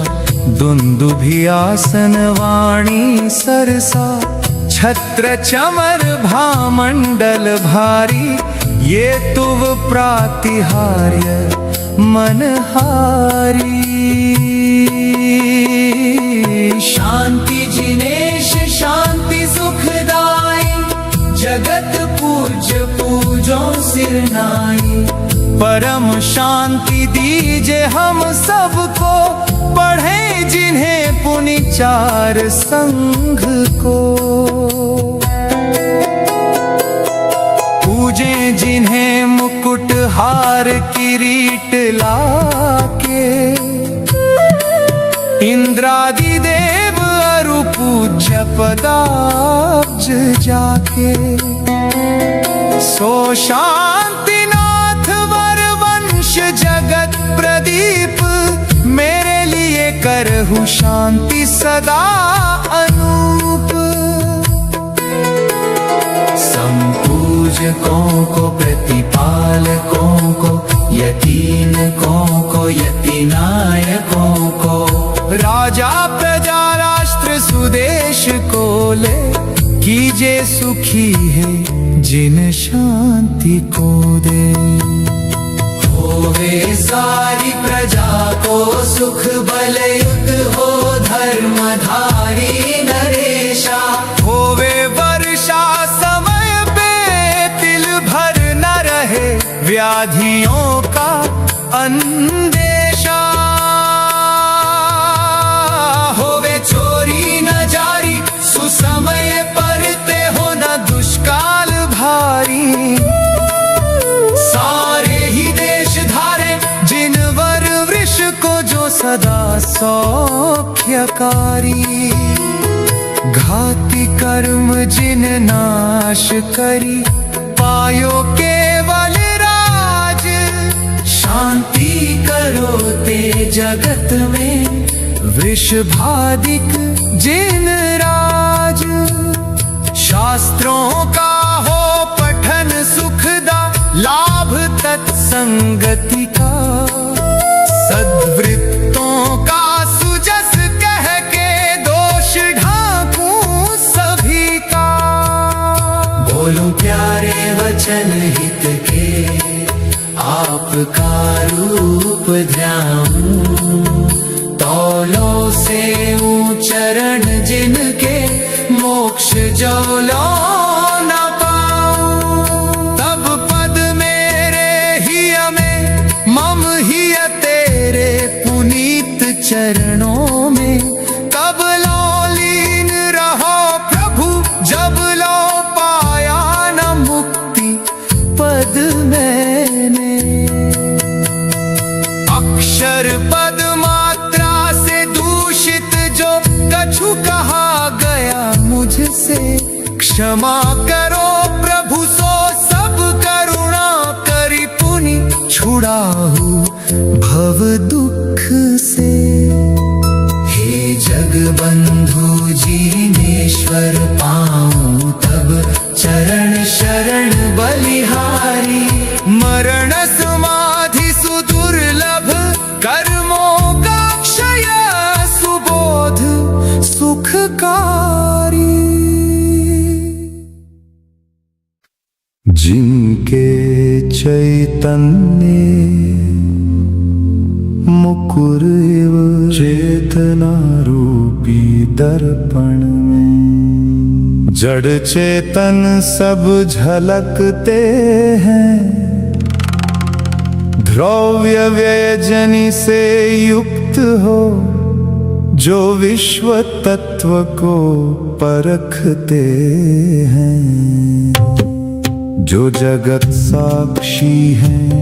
दुंदुभियासन वाणी सरसा। छत्र चमर भामंडल भारी, ये तुव प्रातिहार्य मनहारी। शांति जिनेश शांति सुखदाई, जगत पूज्य पूजो सिरनाई। परम शांति दीजे हम सबको, पढ़े जिन्हें पुनि 4 संघ को। पूजे जिन्हें मुकुट हार किरीट लाके, इंद्रादि देव अरु पूज्य पदाब्ज जाके। सो शांतिनाथ वर वंश जगत प्रदीप, मेरे लिए करहु शांति सदा अनूप। संपूजकों को प्रतिपालकों को, यतीनकों को यतीनायकों को। राजा प्रजा राष्ट्र सुदेश को ले, कीजे सुखी है जिन शांति को दे। होवे सारी प्रजा को सुख बलयुत हो, धर्मधारी नरेशा। होवे वर्षा समय पे तिल भर न रहे, व्याधियों का अंदेशा। होवे चोरी न जारी, सुसमय परते हो न दुष्काल भारी। सारे ही देश धारे जिन वर वृष को, जो सदा सौख्यकारी। घाती कर्म जिन नाश करी, पायो केवल राज। शांति करो ते जगत में, वृषभादिक जिन राज। शास्त्रों का हो पठन सुखदा, लाभ तत्संगति का। सद्वृत्तों का सुजस कह के, दोष ढांकूं सभी का। बोलूं प्यारे वचन हित के, आपका रूप ध्याऊं। तौलों से चरण जिनके, मोक्ष जो लो न पाऊं। तब पद मेरे ही में, मम ही तेरे पुनीत चरणों में। कब लो लीन रहो प्रभु, जब लो पाया न मुक्ति पद मैंने। अक्षर पद मात्रा से दूषित जो कछु कहा गया मुझसे, क्षमा करो प्रभु सो सब करुणा करी पुनि। छुड़ाहु भव दुख से। हे जगबंधु जीनेश्वर, पाऊं तब चरण शरण बलिहारी। मरण समाधि सुदुर्लभ, कर्मों का क्षय सुबोध सुखकारी। जिनके चैतन्य मुकुर चेतना रूपी दर्पण में। जड़ चेतन सब झलकते हैं, द्रव्य व्यजनी से युक्त हो, जो विश्व तत्व को परखते हैं। जो जगत साक्षी हैं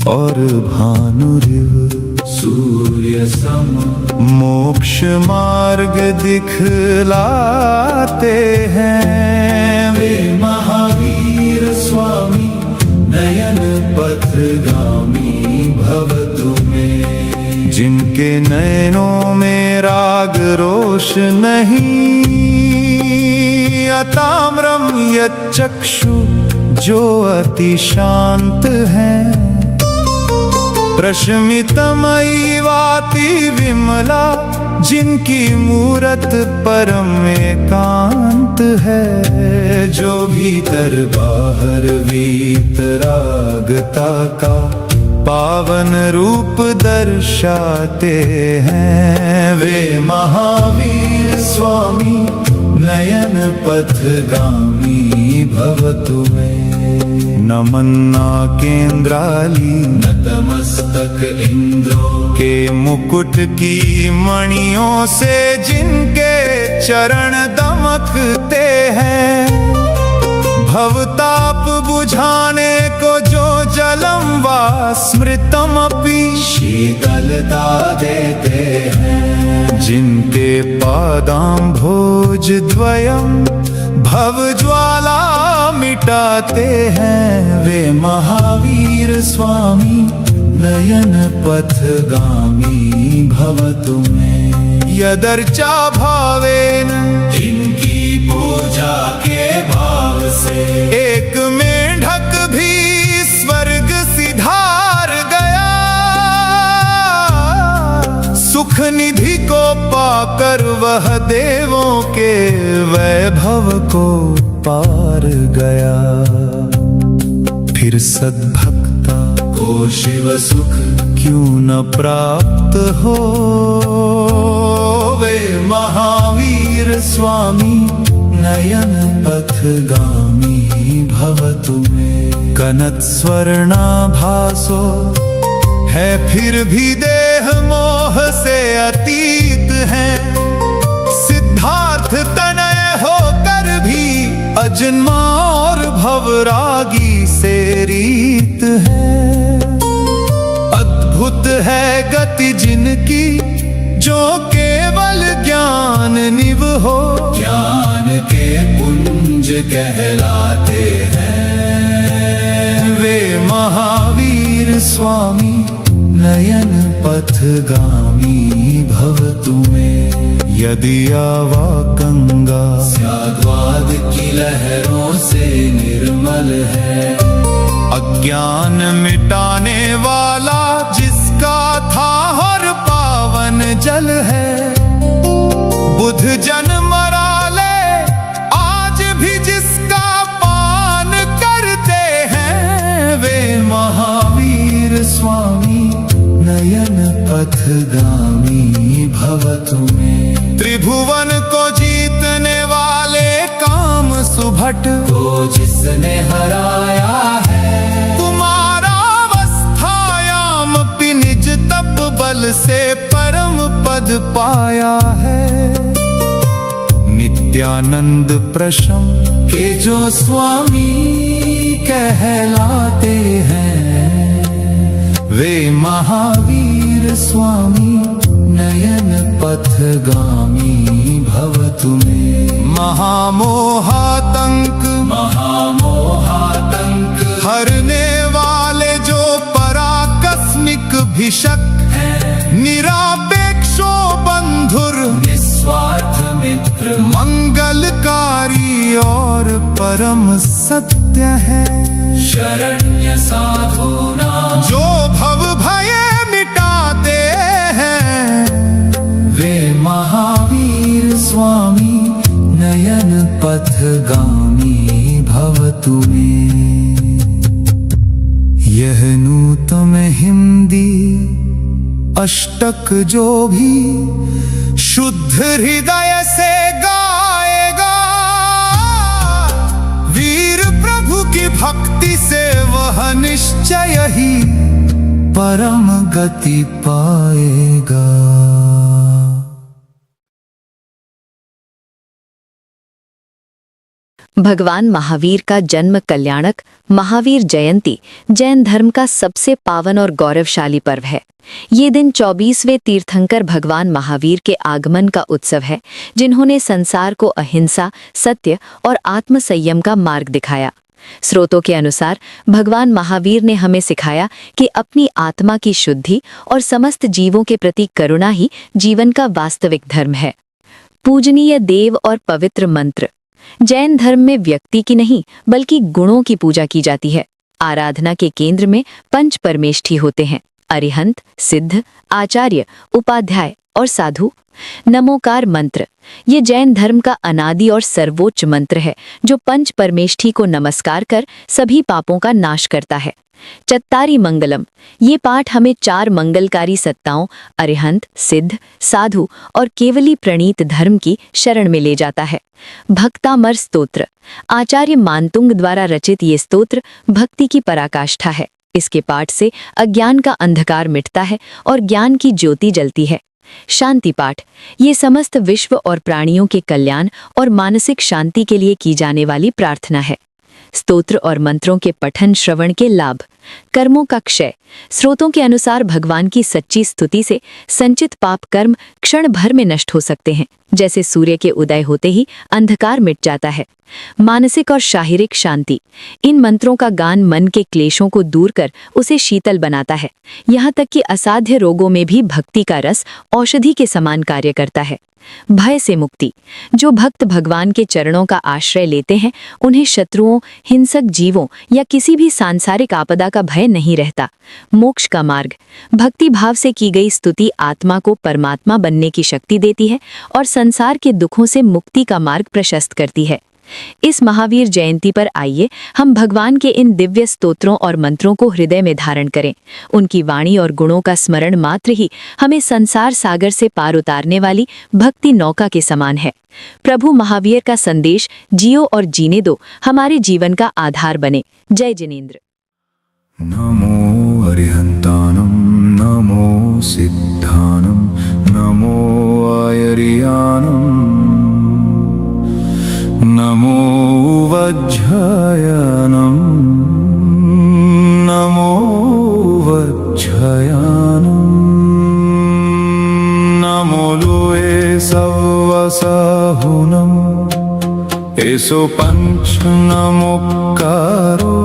और भानुरिव सूर्य सम, मोक्ष मार्ग दिखलाते हैं। वे महावीर स्वामी नयन पथगामी भव तुम्हें। जिनके नयनों में राग रोष नहीं, अताम्रम यच्चक्षु जो अति शांत हैं। प्रशमितमयी वाति विमला, जिनकी मूरत परम एकांत है। जो भीतर बाहर वीतरागता का पावन रूप दर्शाते हैं। वे महावीर स्वामी नयन पथगामी भवतु में। नमन्ना केंद्राली नतमस्तक इंद्रो के मुकुट की मणियों से जिनके चरण दमकते हैं। भवताप बुझाने को जो जलम वा स्मृतम अपि शीतलता देते हैं। जिनके पादाम्भोज द्वयम् भव ज्वाला मिटाते हैं। वे महावीर स्वामी नयन पथगामी भवतु में। यदर्चा भावेन जिनकी पूजा के भाव से एक मेढक भी स्वर्ग सिधार गया। सुख निधि को पाकर वह देवों के वैभव को पार गया। फिर सद्भक्ता को शिव सुख क्यों न प्राप्त हो। वे महावीर स्वामी नयन पथगामी भवतु में। कनक स्वर्णाभासो है फिर भी देह मोह से अतीत है। सिद्धार्थ तनय होकर भी अजन्मा और भवरागी से रीत है। अद्भुत है गति जिनकी जो केवल ज्ञान निव हो। ज्ञान के पुंज कहलाते हैं। वे महावीर स्वामी नयन पथगामी भवतु में। यदि आवा गंगा स्याद्वाद की लहरों से निर्मल है। अज्ञान मिटाने वाला जिसका था हर पावन जल है। बुध जन मरा ले आज भी जिसका पान करते हैं। वे महावीर स्वामी नयन पथगामी भवतु में। त्रिभुवन को जीतने वाले काम सुभट को जिसने हराया है। कुमारावस्थायाम अपि निज तप बल से परम पद पाया है। नित्यानंद प्रशम के जो स्वामी कहलाते हैं। वे महावीर स्वामी नयन पथगामी भवतु में। महामोहातंक हरने वाले जो पराकस्मिक भिषक है। निरापेक्षो बंधुर निस्वार्थ मित्र मंगलकारी और परम सत्य है। शरण्य साधुना जो भव भय मिटाते हैं। वे महावीर स्वामी नयन पथगामी भवतु में। यह नूतम हिंदी अष्टक जो भी शुद्ध हृदय से निश्चय ही परम गति पाएगा। भगवान महावीर का जन्म कल्याणक महावीर जयंती जैन धर्म का सबसे पावन और गौरवशाली पर्व है। ये दिन 24वें तीर्थंकर भगवान महावीर के आगमन का उत्सव है, जिन्होंने संसार को अहिंसा, सत्य और आत्मसंयम का मार्ग दिखाया। स्रोतों के अनुसार भगवान महावीर ने हमें सिखाया कि अपनी आत्मा की शुद्धि और समस्त जीवों के प्रति करुणा ही जीवन का वास्तविक धर्म है। पूजनीय देव और पवित्र मंत्र। जैन धर्म में व्यक्ति की नहीं बल्कि गुणों की पूजा की जाती है। आराधना के केंद्र में पंच परमेष्ठी होते हैं: अरिहंत, सिद्ध, आचार्य, उपाध्याय और साधु। नमोकार मंत्र ये जैन धर्म का अनादि और सर्वोच्च मंत्र है, जो पंच परमेष्ठी को नमस्कार कर सभी पापों का नाश करता है। चत्तारी मंगलम ये पाठ हमें 4 मंगलकारी सत्ताओं अरिहंत, सिद्ध, साधु और केवली प्रणीत धर्म की शरण में ले जाता है। भक्तामर स्तोत्र आचार्य मानतुंग द्वारा रचित ये स्तोत्र भक्ति की पराकाष्ठा है। इसके पाठ से अज्ञान का अंधकार मिटता है और ज्ञान की ज्योति जलती है। शांति पाठ ये समस्त विश्व और प्राणियों के कल्याण और मानसिक शांति के लिए की जाने वाली प्रार्थना है। स्तोत्र और मंत्रों के पठन श्रवण के लाभ। कर्मों का क्षय स्रोतों के अनुसार भगवान की सच्ची स्तुति से संचित पाप कर्म क्षण भर में नष्ट हो सकते हैं, जैसे सूर्य के उदय होते ही अंधकार मिट जाता है। मानसिक और शारीरिक शांति इन मंत्रों का गान मन के क्लेशों को दूर कर उसे शीतल बनाता है। यहाँ तक कि असाध्य रोगों में भी भक्ति का रस औषधि के समान कार्य करता है। भय से मुक्ति जो भक्त भगवान के चरणों का आश्रय लेते हैं, उन्हें शत्रुओं, हिंसक जीवों या किसी भी सांसारिक आपदा का भय नहीं रहता। मोक्ष का मार्ग भक्ति भाव से की गई स्तुति आत्मा को परमात्मा बनने की शक्ति देती है और संसार के दुखों से मुक्ति का मार्ग प्रशस्त करती है। इस महावीर जयंती पर आइए हम भगवान के इन दिव्य स्तोत्रों और मंत्रों को हृदय में धारण करें। उनकी वाणी और गुणों का स्मरण मात्र ही हमें संसार सागर से पार उतारने वाली भक्ति नौका के समान है। प्रभु महावीर का संदेश जियो और जीने दो हमारे जीवन का आधार बने। जय जिनेंद्र। नमो अरिहंतानम नमो सिद्धानम नमो आयर्यानम नमो वज्रयानम नमो वज्रयानम नमो लोए सवसाहुनम एसो पंच नमोकारो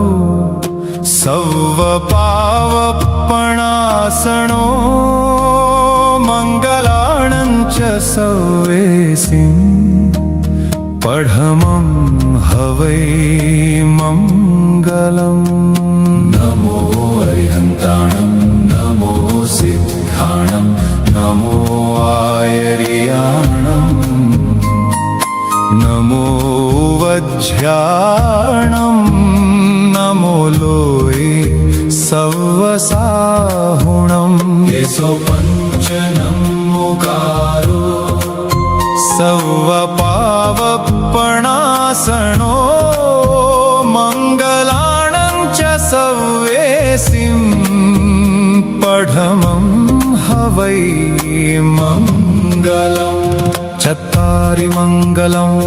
सवपावपणासनो मंगलाणंच सवेसिं पढ़मं हवै मंगलम्। नमो अरिहन्ताणं नमो सिद्धाणं नमो आयर्याणं नमो वज्राणं नमो लोए सवसाहुणम् एसो पंच नमोकारो सवपावपणासनो मंगलाणं च सवेसिं पढ़मं हवै मंगलम्। चत्तारि मंगलम्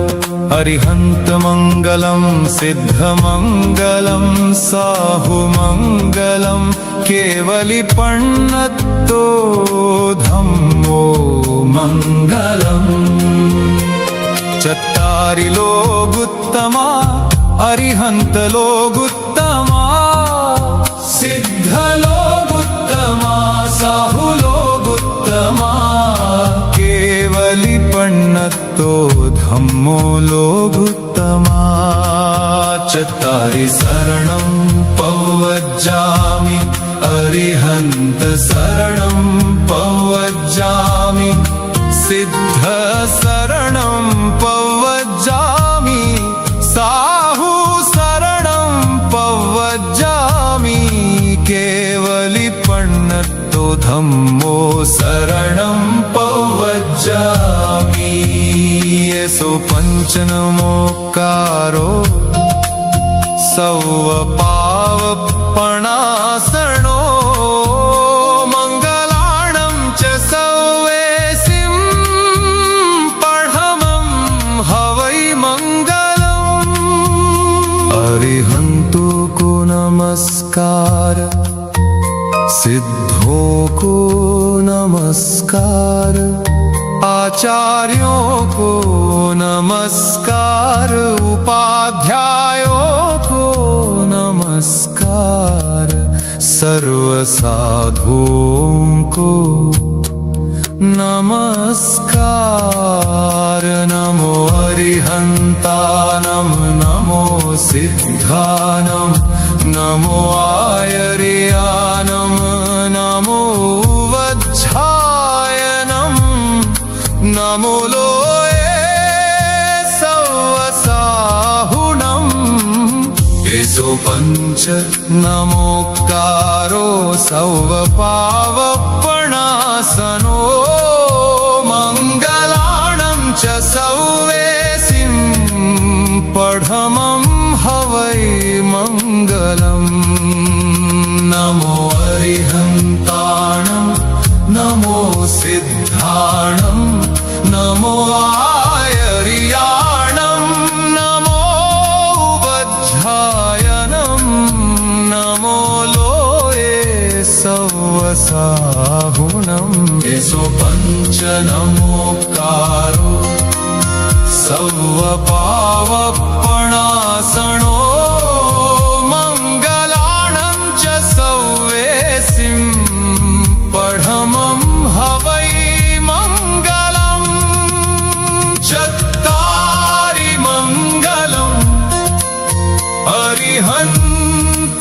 अरिहन्तमंगलं सिद्धमंगलं साहुमंगलं केवलिपण्णतो धम्मो मंगलम्। चत्तारि लोगुत्तमा अरिहंत लोगुत्तमा सिद्ध लोगुत्तमा साहु लोगुत्तमा केवलिपण्णतो धम्मो लोगुत्तमा। चत्तारि शरणं पवज्जामि अरिहंत शरणं पवज्जामि सिद्ध शरणं पवज्जामि साहु शरणं पवज्जामि केवलिपण्णतो धम्मो शरणं पवज्जामि। येसो पंच नमोकारो सवपा सवपावपणासनो मङ्गलाणं च सौवेसिं पढमं हवै मङ्गलम् अरिहन्तु को नमस्कार सिद्धों को नमस्कार आचार्यों को नमस्कार उपाध्यायों को नमस्कार सर्व साधुओं को नमस्कार नमो अरिहन्तानं नमो सिद्धानं नमो आयर्यानं नमो वज्झायनं नमो लोये सवसाहुणम् एसो पञ्च नमोकारो सवपावपणासनो मङ्गलाणं च सौवेसिं पढमं हवै मङ्गलम् नमो अरिहन्ताणं नमो सिद्धाणं नमो आयर्याणं नमो वज्झायनं नमो लोये सवसाहुणम् एसो पञ्च नमोकारो सवपावपणासनो मङ्गलाणं च सौवेसिं पढमं हवै मङ्गलम् चत्तारि मङ्गलम्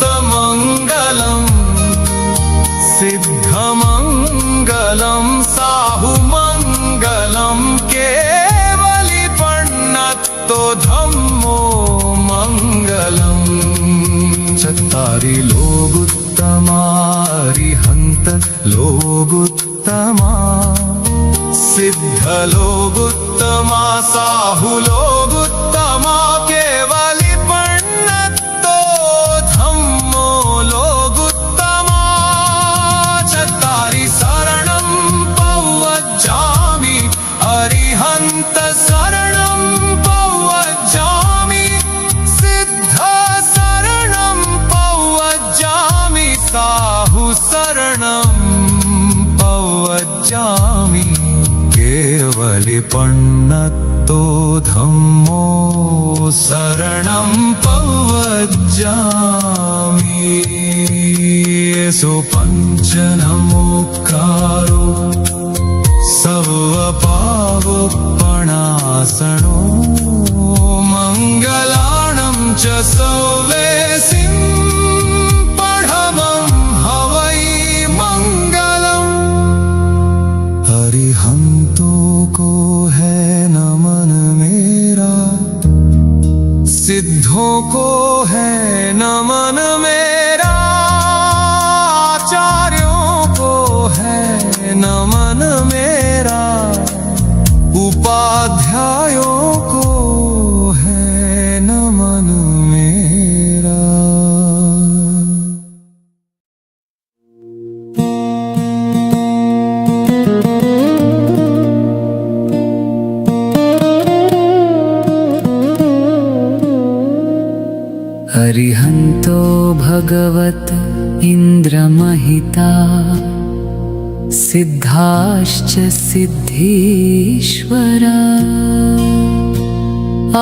अरिहन्तमङ्गलम् सिद्धमङ्गलं साहुमङ्गलं केवलिपण्णत्तो धम्मो मङ्गलम् चत्तारि लोगुत्तमा अरिहन्त लोगुत्तमा सिद्ध लोगुत्तमा साहु लोगुत्तमा केवलिपण्णत्तो धम्मो लोगुत्तमा चत्तारि शरणं पवज्जामि अरिहन्त शरणं पवज्जामि सिद्ध शरणं पवज्जामि साहु शरणं पवज्जामि केवलिपण्णत्तो धम्मो शरणं पवज्जामि एसो पञ्च नमोकारो सवपावपणासनो मङ्गलाणं च सौवेसिं पढमं हवै मङ्गलम् अरिहन्तों को है नमन मेरा सिद्धों को है नमन मेरा आचार्यों को है नमन मेरा उपाध्यायों को है नमन मेरा। अरिहन्तो भगवत इन्द्रमहिता सिद्धाश्च सिद्धीश्वरा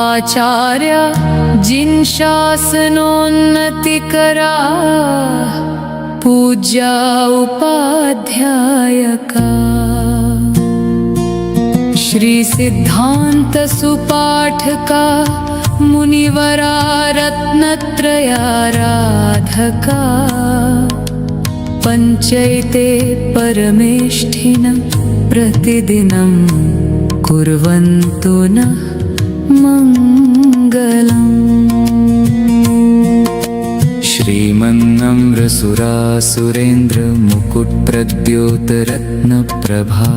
आचार्य जिन शासनोन्नतिकरा पूज्या उपाध्यायका श्री सिद्धांत सुपाठका मुनिवरा रत्नत्रयाराधका पञ्चैते परमेष्ठिनं प्रतिदिनं कुर्वन्तु नः मङ्गलम् श्रीमन्नम्रसुरासुरेन्द्र मुकुटप्रद्योतरत्नप्रभा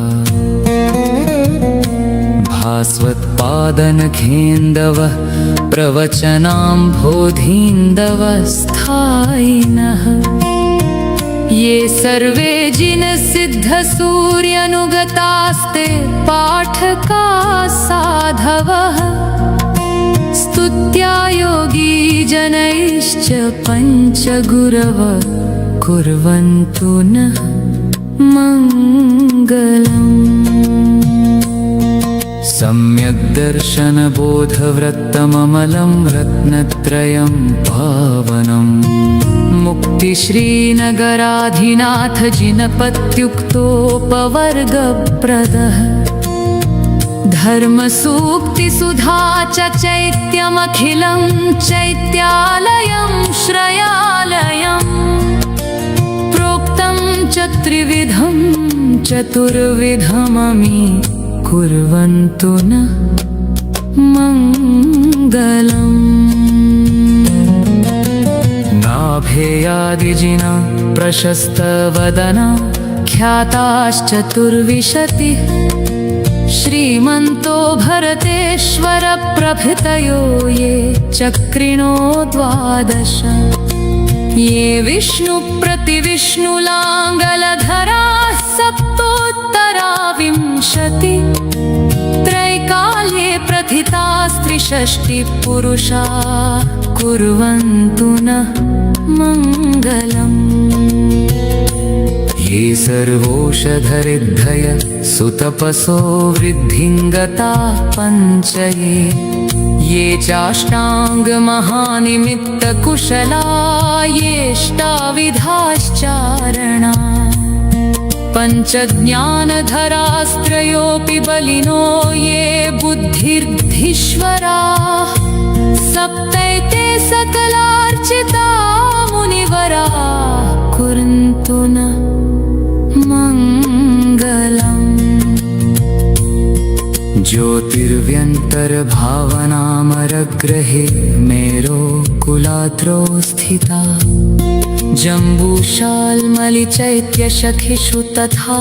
भास्वत्पादनखेन्दवः प्रवचनाम्भोधीन्दवस्थायिनः ये सर्वे जिनसिद्धसूर्यनुगतास्ते पाठका साधवः स्तुत्या योगी जनैश्च पञ्चगुरव कुर्वन्तु नः मङ्गलम्। सम्यक् दर्शनबोधवृत्तममलं रत्नत्रयं पावनम् मुक्तिश्रीनगराधिनाथ जिनपत्युक्तोपवर्गप्रदः धर्मसूक्तिसुधा च चैत्यमखिलं चैत्यालयं श्रयालयम् प्रोक्तं च त्रिविधं चतुर्विधममी कुर्वन्तु न मङ्गलम्। नाभेयादिजिना प्रशस्तवदना ख्याताश्चतुर्विशतिः श्रीमन्तो भरतेश्वर प्रभृतयो ये चक्रिणो द्वादश ये विष्णुप्रतिविष्णुलाङ्गलधराः सप्तोत्तरा विंशति त्रैकाल्ये प्रथितास्त्रिषष्टिः पुरुषा कुर्वन्तु नः मङ्गलम्। ये सर्वोषधरिद्धय सुतपसो वृद्धिङ्गता पञ्च ये चाष्टाङ्गमहानिमित्तकुशला येष्टाविधाश्चारणा पञ्चज्ञानधरास्त्रयोऽपि बलिनो ये बुद्धिर्धीश्वराः सप्तैते सकलार्चिता मुनिवराः कुर्वन्तु न मङ्गलम्। ज्योतिर्व्यन्तर्भावनामरग्रहे मेरोकुलाद्रौ स्थिता जम्बूशाल्मलिचैत्यशखिषु तथा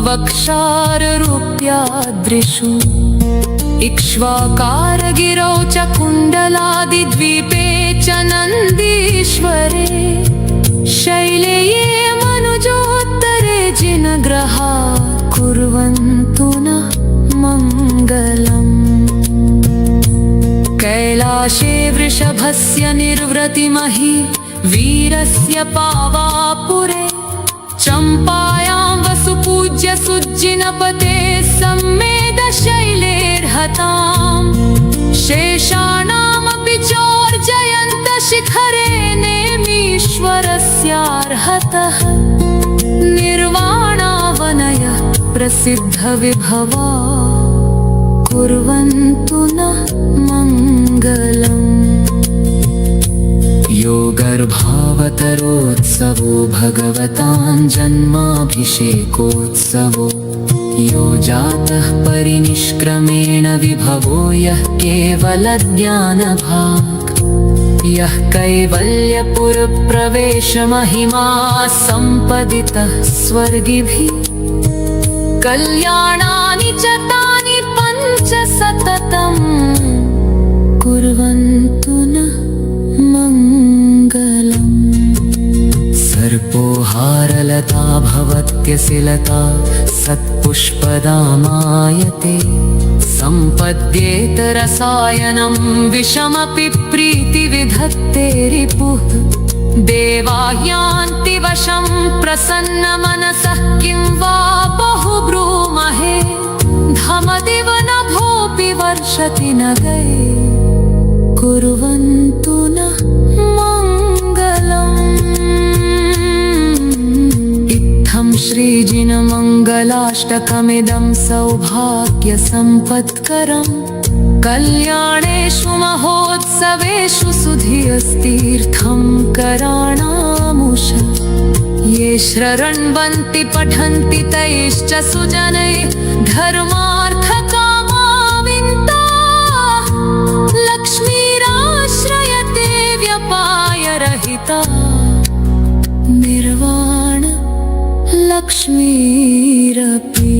वक्षाररूप्याद्रिषु इक्ष्वाकारगिरौ च कुण्डलादिद्वीपे च नन्दीश्वरे शैले ये मनुजोत्तरे जिनग्रहा कुर्वन्तु न मङ्गलम्। कैलाशे वृषभस्य निर्वृतिमहि वीरस्य पावापुरे चम्पायां वसुपूज्य सुज्जिनपते सम्मेदशैलेर्हतां शेषाणामपि चोर्जयन्तशिखरे नेमीश्वरस्यार्हतः निर्वाणावनयः प्रसिद्धविभवा कुर्वन्तु नः मङ्गलम्। यो गर्भावतरोत्सवो भगवताञ्जन्माभिषेकोत्सवो यो जातः परिनिष्क्रमेण विभवो यः केवलज्ञानभाक् यः कैवल्यपुरप्रवेशमहिमा सम्पदितः स्वर्गिभिः कल्याणानि च तानि पञ्च सततम् कुर्वन्तु नः मङ्गलम्। सर्पोहारलता भवत्यसिलता सत्पुष्पदामायते सम्पद्येत रसायनं विषमपि प्रीतिविधत्ते रिपुः देवा यान्ति वशं प्रसन्नमनसः किं वा बहुब्रूमहे धमदिव नभोऽपि वर्षति न गए कुर्वन्तु नः मङ्गलम्। इत्थं श्रीजिनमङ्गलाष्टकमिदं सौभाग्यसम्पत्करम् कल्याणेषु महोत्सवेषु सुधियस्तीर्थं कराणामुष ये श्रृण्वन्ति पठन्ति तैश्च सुजनैः धर्मार्थकामा विन्ताः लक्ष्मीराश्रयते व्यपायरहिता निर्वाण लक्ष्मीरपि।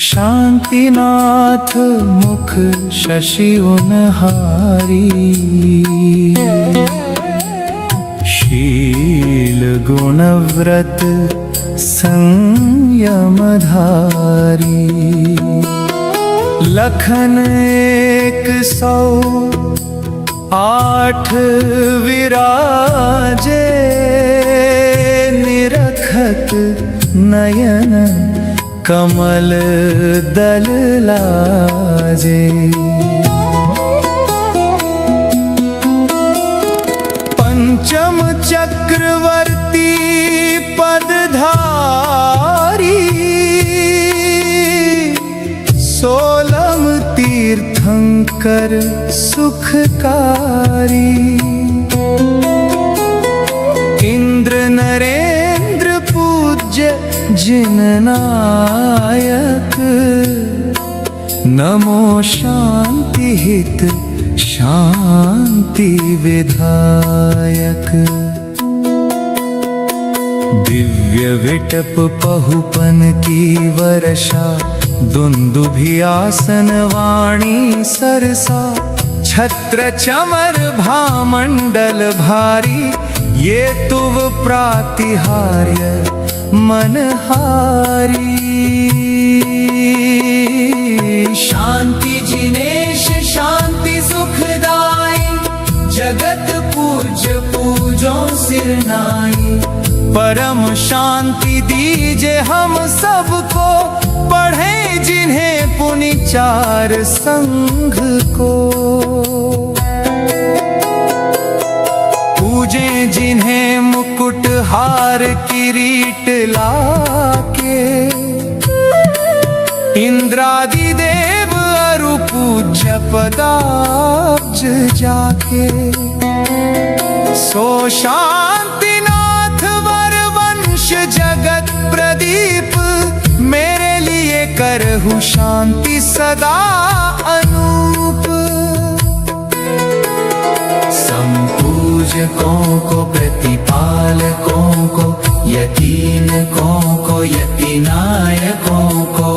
शांतिनाथ मुख शशि उनहारी, शील गुण व्रत संयम धारी। लखन 108 विराजे, निरखत नयन कमल दल लाजे। पंचम चक्रवर्ती पदधारी, 16 तीर्थंकर सुखकारी। इंद्र नरेंद्र पूज्य जिन नायक, नमो शांति हित शांति विधायक। दिव्य विटप पहुपन की वर्षा, दुंदुभियासन वाणी सरसा। छत्र चमर भामंडल भारी, ये तुव प्रातिहार्य मनहारी। शांति जिनेश शांति सुखदाई, जगत पूज्य पूजो सिरनाई। परम शांति दीजे हम सबको, पढ़े जिन्हें पुनि 4 संघ को। पूजे जिन्हें मुकुट हार किरीट लाके, इंद्रादि देव अरु पूज्य पदाब्ज जाके। सो शांतिनाथ वर वंश जगत प्रदीप, मेरे लिए करहु शांति सदा अनूप। संपूजकों को प्रतिपालकों को, यतीनों को यतीनायकों को।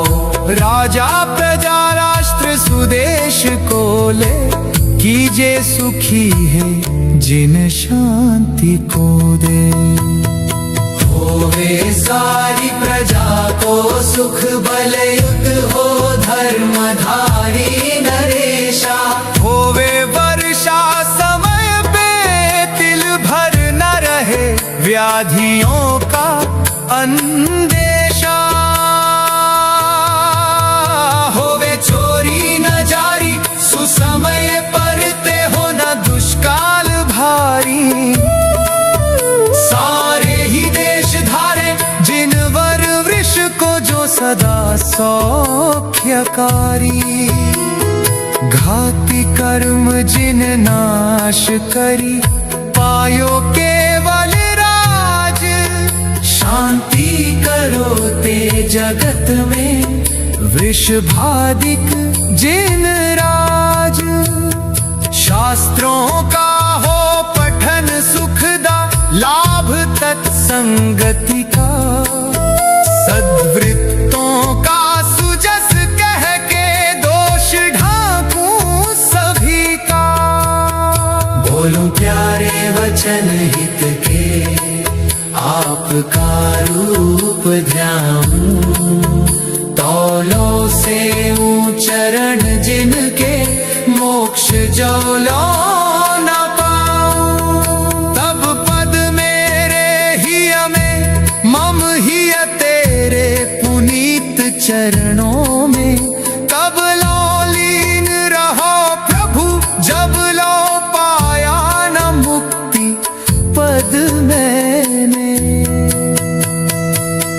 राजा प्रजा राष्ट्र सुदेश को ले, कीजे सुखी है जिन शांति को दे। होवे सारी प्रजा को सुख बलयुत हो, धर्मधारी नरेशा। होवे वर्षा समय पे तिल भर न रहे, व्याधियों का अंदेशा। होवे चोरी न जारी, सुसमय परते हो न दुष्काल भारी। सारे ही देश धारे जिन वर वृष को, जो सदा सौख्यकारी। घाती कर्म जिन नाश करी, पायो केवल राज। शांति करो ते जगत में, वृषभादिक जिन राज। शास्त्रों का हो पठन सुखदा, लाभ तत्संगति का। सद्वृत्तों का सुजस कह के, दोष ढांकूं सभी का। बोलूं प्यारे वचन हित के, आपका रूप ध्याऊं। तौलों से चरण जिनके, मोक्ष जौलों न पाऊं। तब पद मेरे हिय में, मम हिय तेरे पुनीत चरणों में। कब लो लीन रहो प्रभु, जब लो पाया न मुक्ति पद मैंने।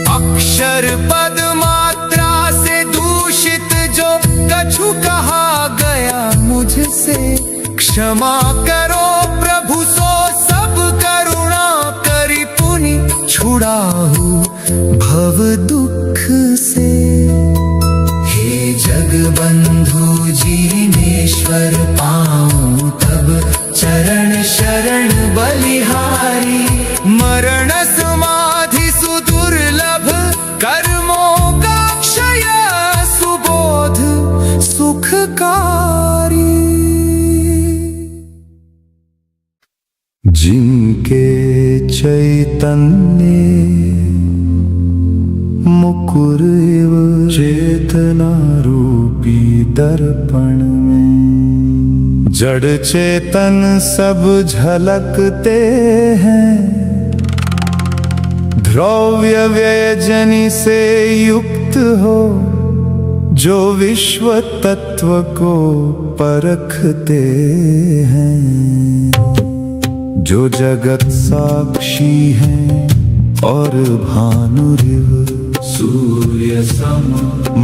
अक्षर पद मात्रा से दूषित जो कछु कहा गया मुझसे, क्षमा करो प्रभु सो सब करुणा करी पुनि छुड़ाहु भव दुख से। हे जगबंधु जीनेश्वर पाऊं तब चरण शरण बलिहारी। मरण समाधि सुदुर्लभ कर्मों का क्षय चैतन्य मुकुर इव चेतना रूपी दर्पण में जड़ चेतन सब झलकते हैं। द्रव्य व्यजनी से युक्त हो जो विश्व तत्व को परखते हैं। जो जगत साक्षी हैं और भानुरिव सूर्य सम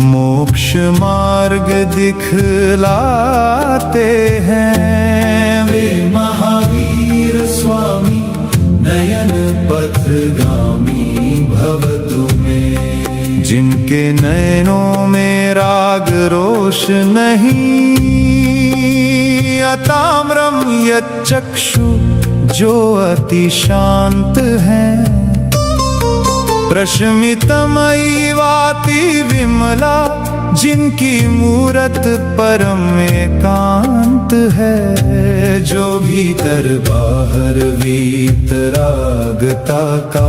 मोक्ष मार्ग दिखलाते हैं। वे महावीर स्वामी नयन पथगामी भव तुम्हें। जिनके नयनों में राग रोष नहीं, अताम्रम यच्चक्षु जो अति शांत है। प्रशमितमयी वाति विमला जिनकी मूरत परम एकांत है। जो भीतर बाहर वीतरागता का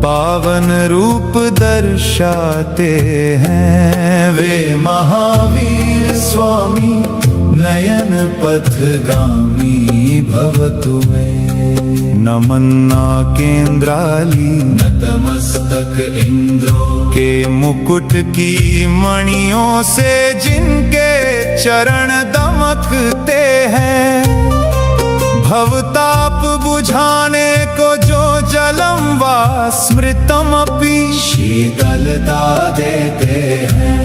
पावन रूप दर्शाते हैं। वे महावीर स्वामी नयन पथगामी भवतु में। नमन्ना केंद्राली नतमस्तक इंद्रो के मुकुट की मणियों से जिनके चरण दमकते हैं। भवताप बुझाने को जो जलम वा स्मृतम अपि शीतलता देते हैं।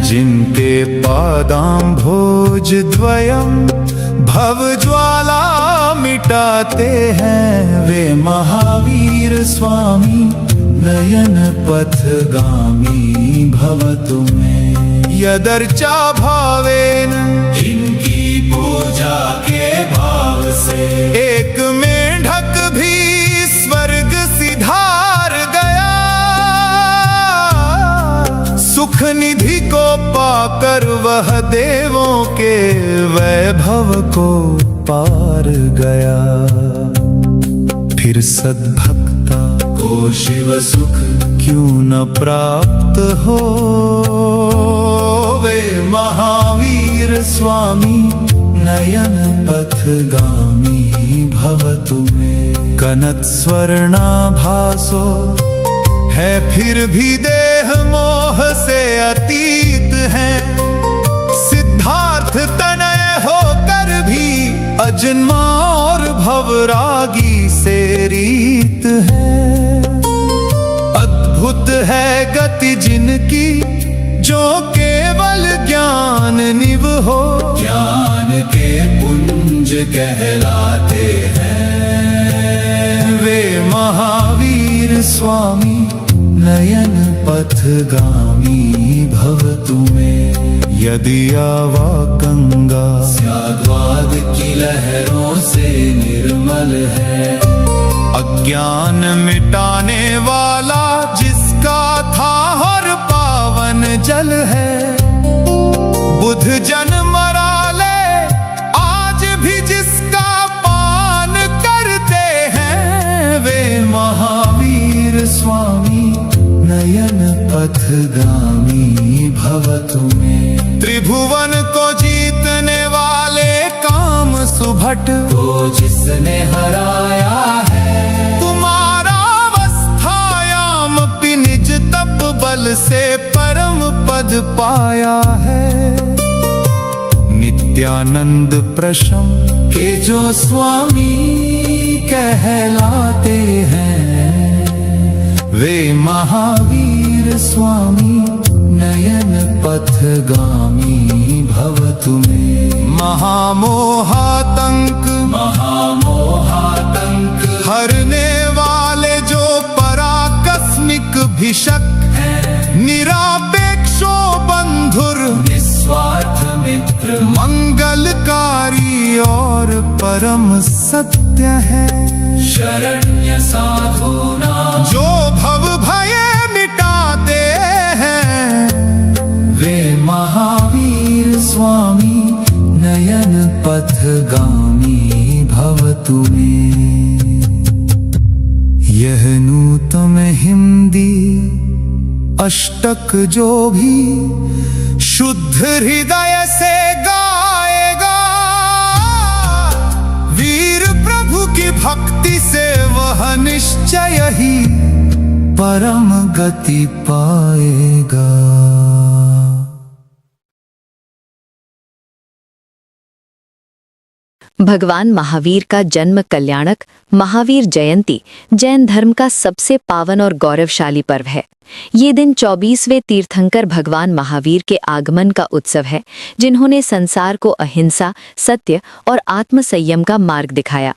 जिनके पादाम भोज द्वयम भव ज्वाला मिटाते हैं। वे महावीर स्वामी नयन पथगामी भवतु में। यदर्चा भावेन इनकी पूजा के भाव से एक मेंढक भी स्वर्ग सिधार गया। सुख निधि को पाकर वह देवों के वैभव को पार गया। फिर सद्भक्ता को शिव सुख क्यों न प्राप्त हो। वे महावीर स्वामी नयन पथगामी भवतु में। कनक स्वर्णाभासो है फिर भी देह मोह से अतीत है। सिद्धार्थ तनय होकर भी अजन्मा और भवरागी से रीत है। अद्भुत है गति जिनकी जो केवल ज्ञान निव हो। ज्ञान के पुंज कहलाते हैं। वे महावीर स्वामी नयन पथगामी भवतु में। यदि आवा गंगा स्याद्वाद की लहरों से निर्मल है। अज्ञान मिटाने वाला जिसका था और पावन जल है। बुध जन मरा ले आज भी जिसका पान करते हैं। वे महावीर स्वामी नयन पथगामी भवतु में। त्रिभुवन को जीतने वाले काम सुभट को जिसने हराया है। तुम्हारा अवस्थायाम पि निज तप बल से परम पद पाया है। नित्यानंद प्रशम के जो स्वामी कहलाते हैं। वे महावीर स्वामी नयन पथगामी भवतु में। महामोहातंक हरने वाले जो पराकस्मिक भिषक है। निरापेक्षो बंधुर निस्वार्थ मित्र मंगलकारी और परम सत्य है। शरण्य साधुना जो भव भय मिटाते हैं। वे महावीर स्वामी नयन पथगामी भवतु में। यह संस्कृत में हिंदी अष्टक जो भी शुद्ध हृदय से गाएगा, वीर प्रभु की भक्ति से वह निश्चय ही परम गति पाएगा। भगवान महावीर का जन्म कल्याणक महावीर जयंती जैन धर्म का सबसे पावन और गौरवशाली पर्व है। ये दिन 24वें तीर्थंकर भगवान महावीर के आगमन का उत्सव है, जिन्होंने संसार को अहिंसा, सत्य और आत्मसंयम का मार्ग दिखाया।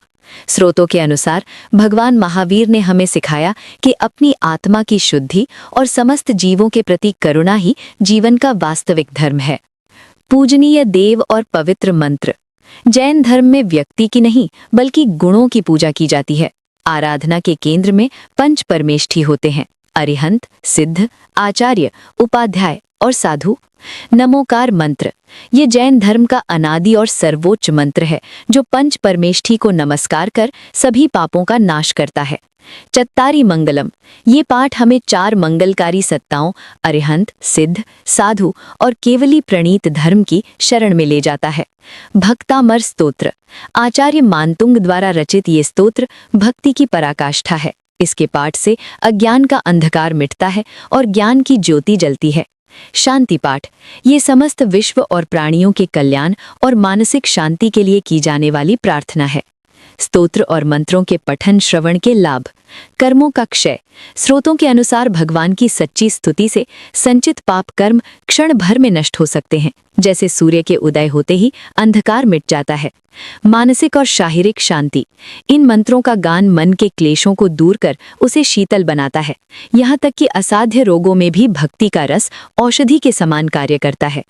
स्रोतों के अनुसार भगवान महावीर ने हमें सिखाया कि अपनी आत्मा की शुद्धि और समस्त जीवों के प्रति करुणा ही जीवन का वास्तविक धर्म है। पूजनीय देव और पवित्र मंत्र। जैन धर्म में व्यक्ति की नहीं बल्कि गुणों की पूजा की जाती है। आराधना के केंद्र में पंच परमेष्ठी होते हैं: अरिहंत, सिद्ध, आचार्य, उपाध्याय और साधु। नमोकार मंत्र ये जैन धर्म का अनादि और सर्वोच्च मंत्र है, जो पंच परमेष्ठी को नमस्कार कर सभी पापों का नाश करता है। चत्तारी मंगलम ये पाठ हमें 4 मंगलकारी सत्ताओं अरिहंत, सिद्ध, साधु और केवली प्रणीत धर्म की शरण में ले जाता है। भक्तामर स्तोत्र आचार्य मानतुंग द्वारा रचित ये स्तोत्र भक्ति की पराकाष्ठा है। इसके पाठ से अज्ञान का अंधकार मिटता है और ज्ञान की ज्योति जलती है। शांति पाठ ये समस्त विश्व और प्राणियों के कल्याण और मानसिक शांति के लिए की जाने वाली प्रार्थना है। स्तोत्र और मंत्रों के पठन श्रवण के लाभ। कर्मों का क्षय स्रोतों के अनुसार भगवान की सच्ची स्तुति से संचित पाप कर्म क्षण भर में नष्ट हो सकते हैं, जैसे सूर्य के उदय होते ही अंधकार मिट जाता है। मानसिक और शारीरिक शांति इन मंत्रों का गान मन के क्लेशों को दूर कर उसे शीतल बनाता है। यहाँ तक कि असाध्य रोगों में भी भक्ति का रस औषधि के समान कार्य करता है।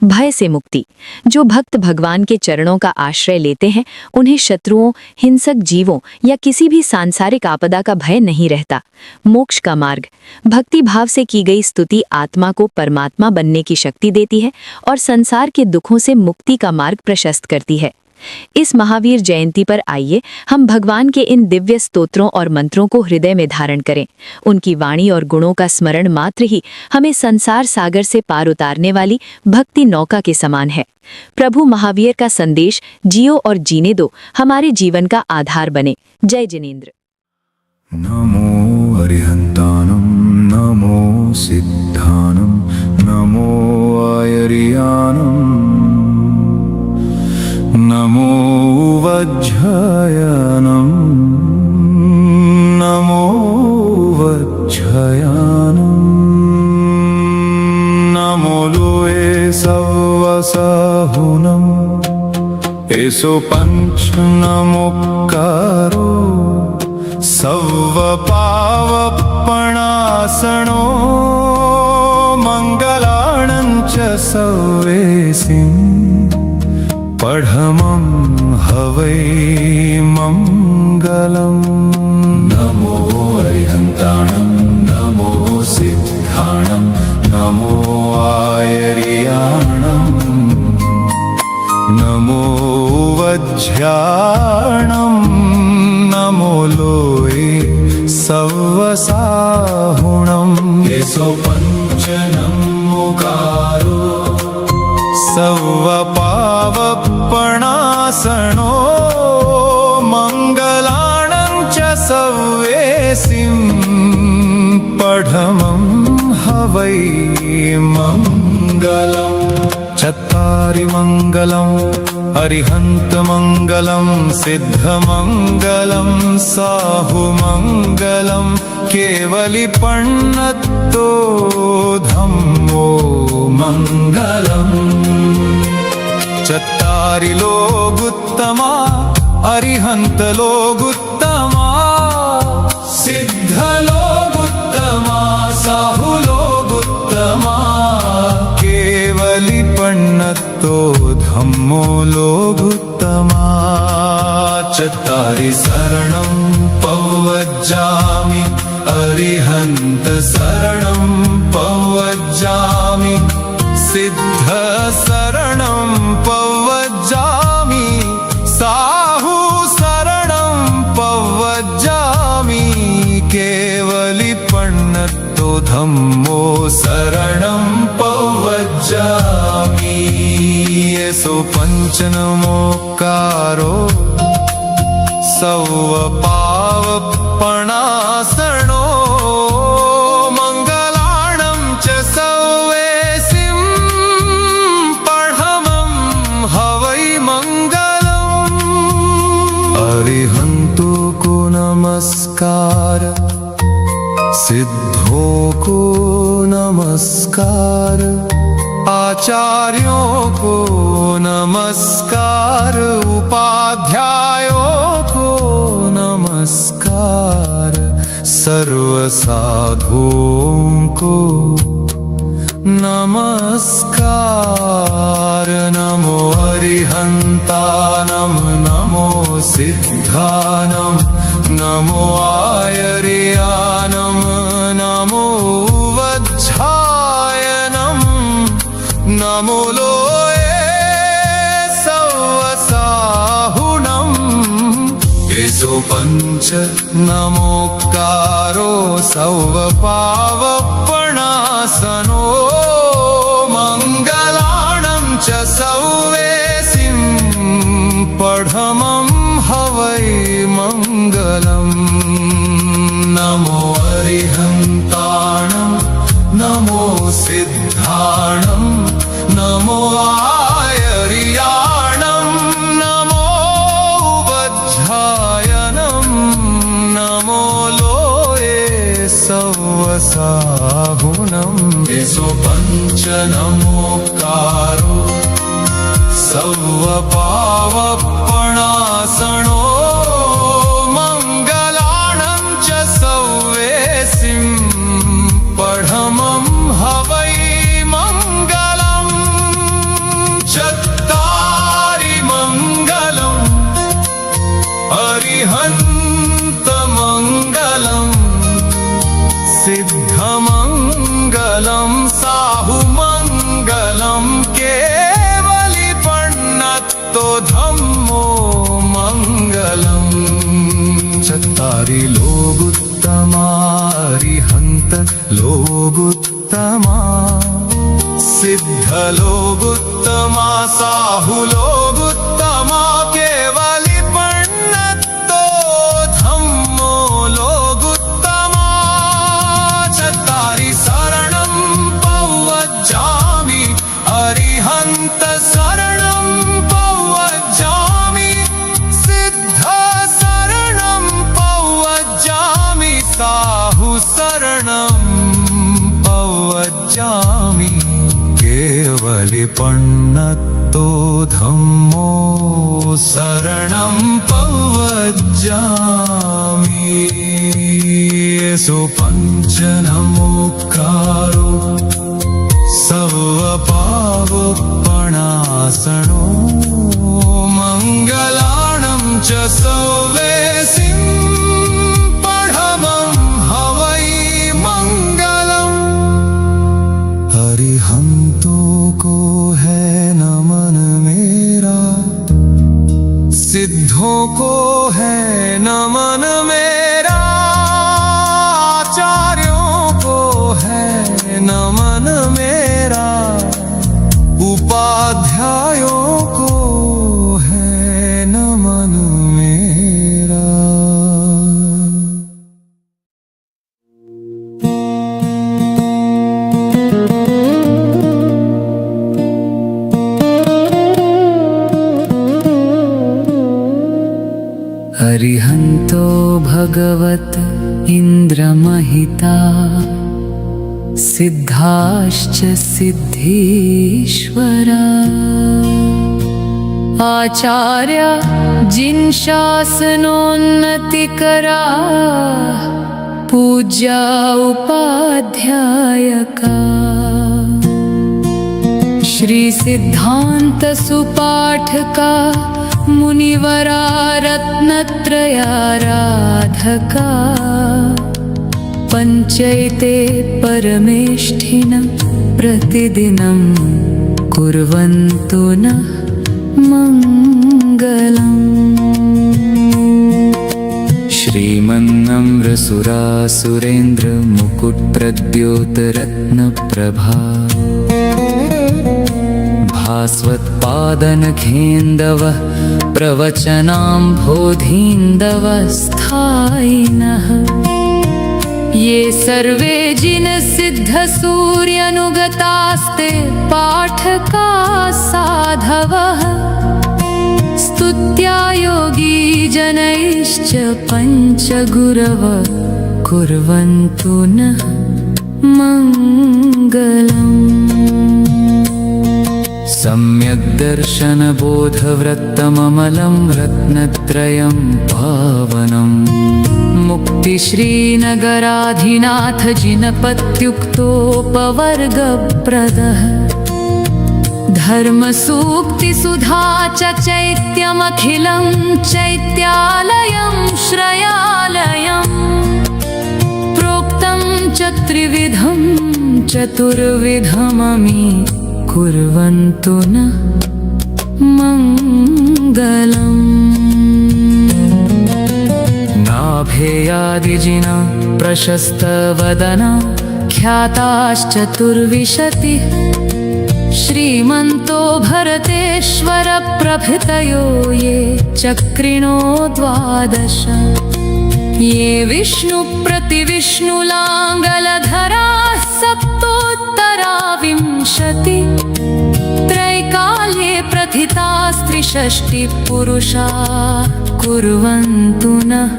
भय से मुक्ति जो भक्त भगवान के चरणों का आश्रय लेते हैं, उन्हें शत्रुओं, हिंसक जीवों या किसी भी सांसारिक आपदा का भय नहीं रहता। मोक्ष का मार्ग भक्ति भाव से की गई स्तुति आत्मा को परमात्मा बनने की शक्ति देती है और संसार के दुखों से मुक्ति का मार्ग प्रशस्त करती है। इस महावीर जयंती पर आइए हम भगवान के इन दिव्य स्तोत्रों और मंत्रों को हृदय में धारण करें। उनकी वाणी और गुणों का स्मरण मात्र ही हमें संसार सागर से पार उतारने वाली भक्ति नौका के समान है। प्रभु महावीर का संदेश जियो और जीने दो हमारे जीवन का आधार बने। जय जिनेंद्र। नमो अरिहंतानम नमो सिद्धानम नमो आयर्यानम नमो वज्रयानम नमो वज्रयानम नमो लोए सवसाहुनम एसो पंच नमोकारो सवपावपणासनो मंगलाणंच सवेसिं पढ़मं हवै मंगलम्। नमो अरिहन्ताणं नमो सिद्धाणं नमो आयर्याणं नमो वज्राणं नमो लोए सवसाहुणम् एसो पंचनमुकारो सवपावपणासनो मंगलाणं च सवेसिं पढ़मं हवै मंगलम्। चत्तारि मंगलम् अरिहन्तमंगलं सिद्धमंगलं साहुमंगलं केवलिपण्णतो धम्मो मंगलम्। चत्तारि लोगुत्तमा अरिहन्त लोगुत्तमा सिद्ध लोगुत्तमा साहु लोगुत्तमा केवलिपण्णतो धम्मो लोगुत्तमा। चत्तारि शरणं पवज्जामि अरिहन्त शरणं पवज्जामि सिद्ध शरणं पवज्जामि साहु शरणं पवज्जामि केवल धम्मो शरणं पवज्जामि येषु पञ्चनमोक्कारो सर्वपावपणासनो मङ्गलाणं च सर्वेसिं पढमं हवै मङ्गलम् अरिहन्तु को नमस्कार सिद्धों को नमस्कार आचार्यों को नमस्कार उपाध्यायों को नमस्कार सर्व साधुओं को नमस्कार नमो अरिहन्तानं नमो सिद्धानं नमो आयर्यानं नमो वज्झायनं नमो लोये सवसाहुनं येषु पञ्च नमोक्कारो सर्वपावपणासनो मङ्गलाणं च सर्वेसिं पढमं हवै मङ्गलम् नमो अरिहन्ताणं नमो सिद्धाणं नमो आयर्याणं नमो वज्झायनं नमो लोये सवसाहुनं येषु पञ्च नमोक्कारो सर्वपावपणासनो मङ्गलाणं च सर्वेसिं पढमं हवै मङ्गलम् चत्तारि मङ्गलम् अरिहन्तमङ्गलम् सिद्धमङ्गलं साहुमङ्गलं केवलिपण्णत्तो धम्मो मङ्गलम् चत्तारि लोगुत्तमा अरिहन्त लोगुत्तमा सिद्ध लोगुत्तमा साहु लोगुत्तमा केवलिपण्णत्तो धम्मो लोगुत्तमा चत्तारि शरणं पवज्जामि अरिहन्त शरणं पवज्जामि सिद्ध शरणं पवज्जामि साहु शरणं पवज्जामि केवलिपण्णत्तो धम्मो शरणं पवज्जामि येषु पञ्च नमोक्कारो सर्वपावपणासनो मङ्गलाणं च सर्वेसिं पढमं हवै मङ्गलम् अरिहन्तों को है नमन मेरा सिद्धों को है नमन मेरा आचार्यों को है नमन मेरा उपाध्यायों को है नमन मेरा। अरिहन्तो भगवत इन्द्रमहिता सिद्धाश्च सिद्धीश्वरा आचार्य जिन शासनोन्नतिकरा पूज्या उपाध्यायका श्री सिद्धांत सुपाठका मुनिवरा रत्नत्रयाराधका पञ्चैते परमेष्ठिनं प्रतिदिनं कुर्वन्तु नः मङ्गलम्। श्रीमन्नारायण नम्रसुरासुरेन्द्र मुकुटप्रद्योतरत्नप्रभा भास्वत्पादनखेन्दवः प्रवचनाम्भोधीन्दवस्थायिनः ये सर्वे जिनसिद्धसूर्यनुगतास्ते पाठका साधवः स्तुत्या योगी जनैश्च पञ्चगुरव कुर्वन्तु नः मङ्गलम् सम्यग्दर्शनबोधवृत्तममलं रत्नत्रयं पावनम् मुक्तिश्रीनगराधिनाथ जिनपत्युक्तोपवर्गप्रदः धर्मसूक्तिसुधा च चैत्यमखिलं चैत्यालयं श्रयालयम् प्रोक्तं च त्रिविधं चतुर्विधममी कुर्वन्तु न मङ्गलम् नाभेयादिजिना प्रशस्तवदना ख्याताश्चतुर्विशतिः श्रीमन्तो भरतेश्वर प्रभृतयो ये चक्रिणो द्वादश ये विष्णुप्रतिविष्णुलाङ्गलधराः सप्तोत्तरा विंशति त्रैकाल्ये प्रथितास्त्रिषष्टिः पुरुषा कुर्वन्तु नः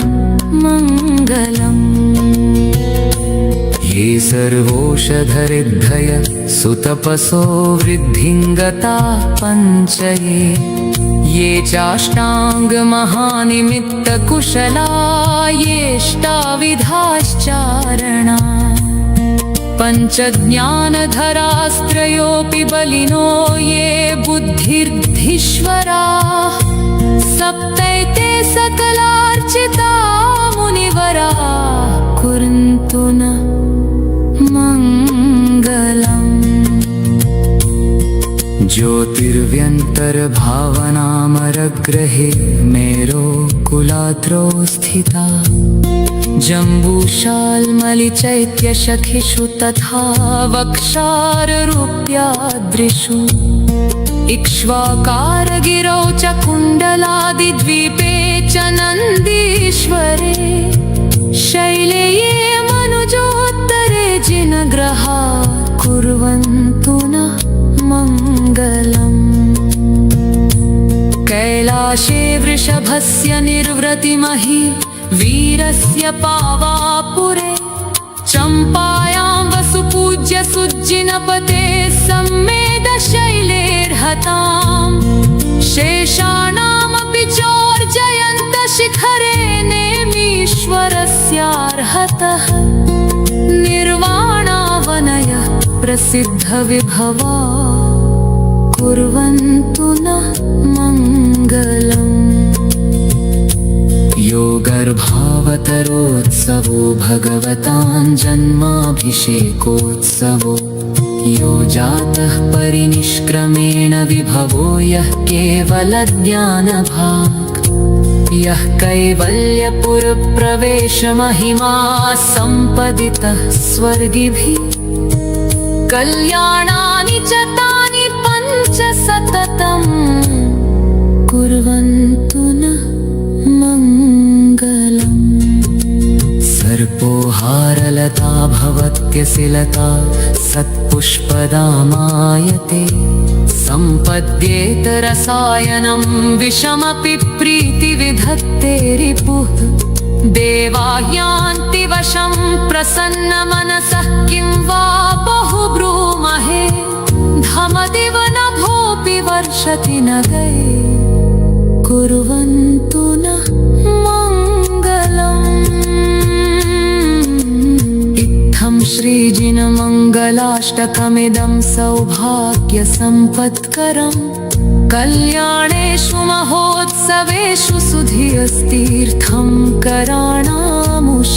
मङ्गलम् ये सर्वोषधरिद्धय सुतपसो वृद्धिङ्गता पञ्चये ये चाष्टाङ्गमहानिमित्तकुशला येष्टाविधाश्चारणा पञ्चज्ञानधरास्त्रयोऽपि बलिनो ये बुद्धिर्धीश्वराः सप्तैते सकलार्चिता मुनिवराः कुर्वन्तु न मङ्गलम् ज्योतिर्व्यन्तर्भावनामरग्रहे मेरोकुलाद्रौ स्थिता जम्बूशाल्मलिचैत्यशखिषु तथा वक्षाररूप्याद्रिषु इक्ष्वाकारगिरौ च कुण्डलादिद्वीपे च नन्दीश्वरे शैले ये मनुजोत्तरे जिनग्रहा कुर्वन्तु न मङ्गलम् कैलाशे वृषभस्य निर्वृतिमहि वीरस्य पावापुरे चम्पायां वसुपूज्य सुज्जिनपते सम्मेदशैलेर्हताम् शेषाणामपि चोर्जयन्तशिखरे नेमीश्वरस्यार्हतः निर्वाणावनयः प्रसिद्धविभवा कुर्वन्तु नः मङ्गलम् यो गर्भावतरोत्सवो भगवताञ्जन्माभिषेकोत्सवो यो जातः परिनिष्क्रमेण विभवो यः केवलज्ञानभाक् यः कैवल्यपुरप्रवेशमहिमा सम्पदितः स्वर्गिभिः कल्याणानि च तानि पञ्च सततम् कुर्वन्तु नः मङ्गलम् सर्पोहारलता भवत्यसिलता सत्पुष्पदामायते सम्पद्येत रसायनं विषमपि प्रीतिविधत्ते रिपुः देवा यान्ति वशं प्रसन्नमनसः किं वा बहुब्रूमहे धमदिव नभोऽपि वर्षति न गए कुर्वन्तु नः मङ्गलम् इत्थं श्रीजिनमङ्गलाष्टकमिदं सौभाग्यसम्पत्करम् कल्याणेषु महोत्सवेषु सुधियस्तीर्थं कराणामुष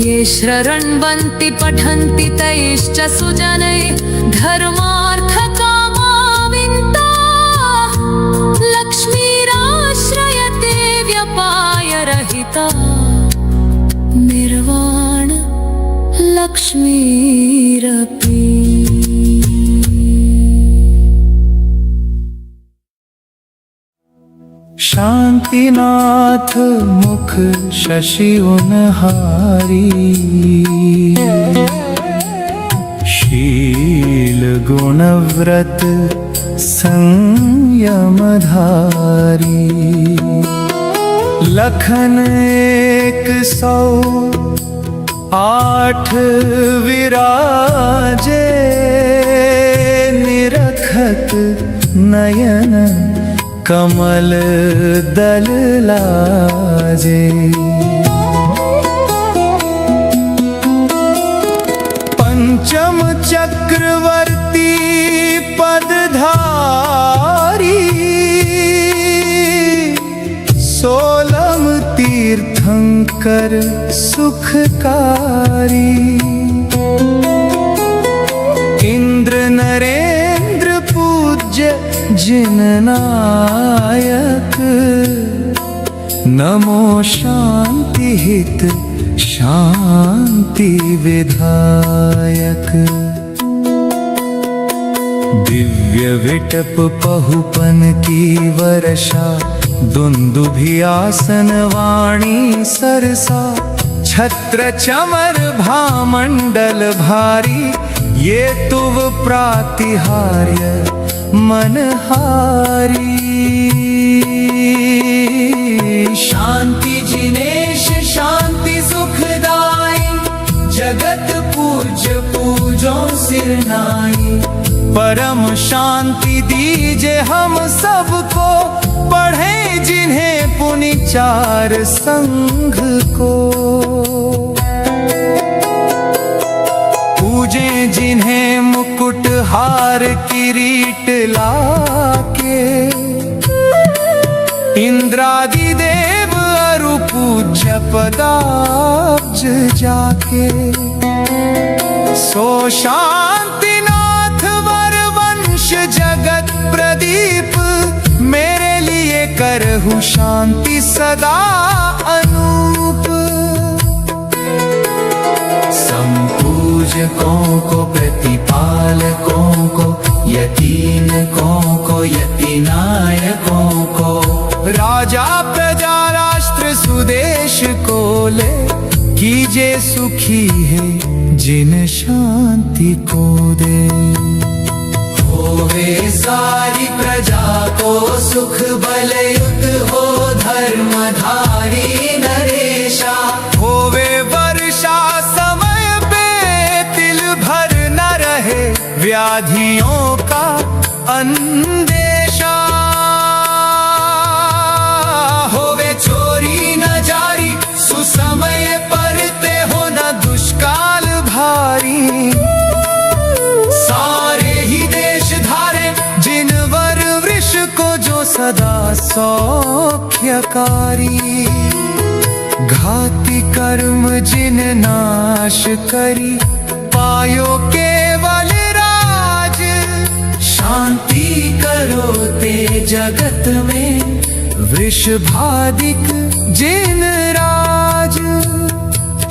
ये शृण्वन्ति पठन्ति तैश्च सुजनैः धर्मार्थकामाविन्ताः लक्ष्मीराश्रयते व्यपायरहिता लक्ष्मीरपि शांतिनाथ मुख शशि उनहारी, शील गुण व्रत संयम धारी। लखन 108 विराजे, निरखत नयन कमल दल लाजे। पंचम चक्रवर्ती पदधारी, 16 तीर्थंकर सुखकारी। इंद्र नरेंद्र पूज्य जिन नायक, नमो शांति हित शांति विधायक। दिव्य विटप पहुपन की वर्षा, दुंदुभियासन वाणी सरसा। छत्र चमर भामंडल भारी, ये तुव प्रातिहार्य मनहारी। शांति जिनेश शांति सुखदाई, जगत पूज्य पूजो सिरनाई। परम शांति दीजे हम सबको, पढ़े जिन्हें पुनि 4 संघ को। पूजे जिन्हें मुकुट हार किरीट लाके, इंद्रादि देव अरु पूज्य पदाब्ज जाके। सो शांतिनाथ वर वंश जगत प्रदीप, मेरे लिए करहु शांति सदा अनूप। संपूजकों को प्रतिपालकों को, यतीनकों को यतीनायकों को। राजा प्रजा राष्ट्र सुदेश को ले, कीजे सुखी है जिन शांति को दे। होवे सारी प्रजा को सुख बलयुत हो, धर्मधारी नरेशा। होवे वर्षा समय पे तिल भर न रहे, व्याधियों का अंदेशा। होवे चोरी न जारी, सुसमय परते हो न दुष्काल भारी। सारे ही देश धारे जिन वर वृष को, जो सदा सौख्यकारी। घाति कर्म जिन नाश करी, पायो केवल राज। शांति करो ते जगत में, वृषभादिक जिन राज।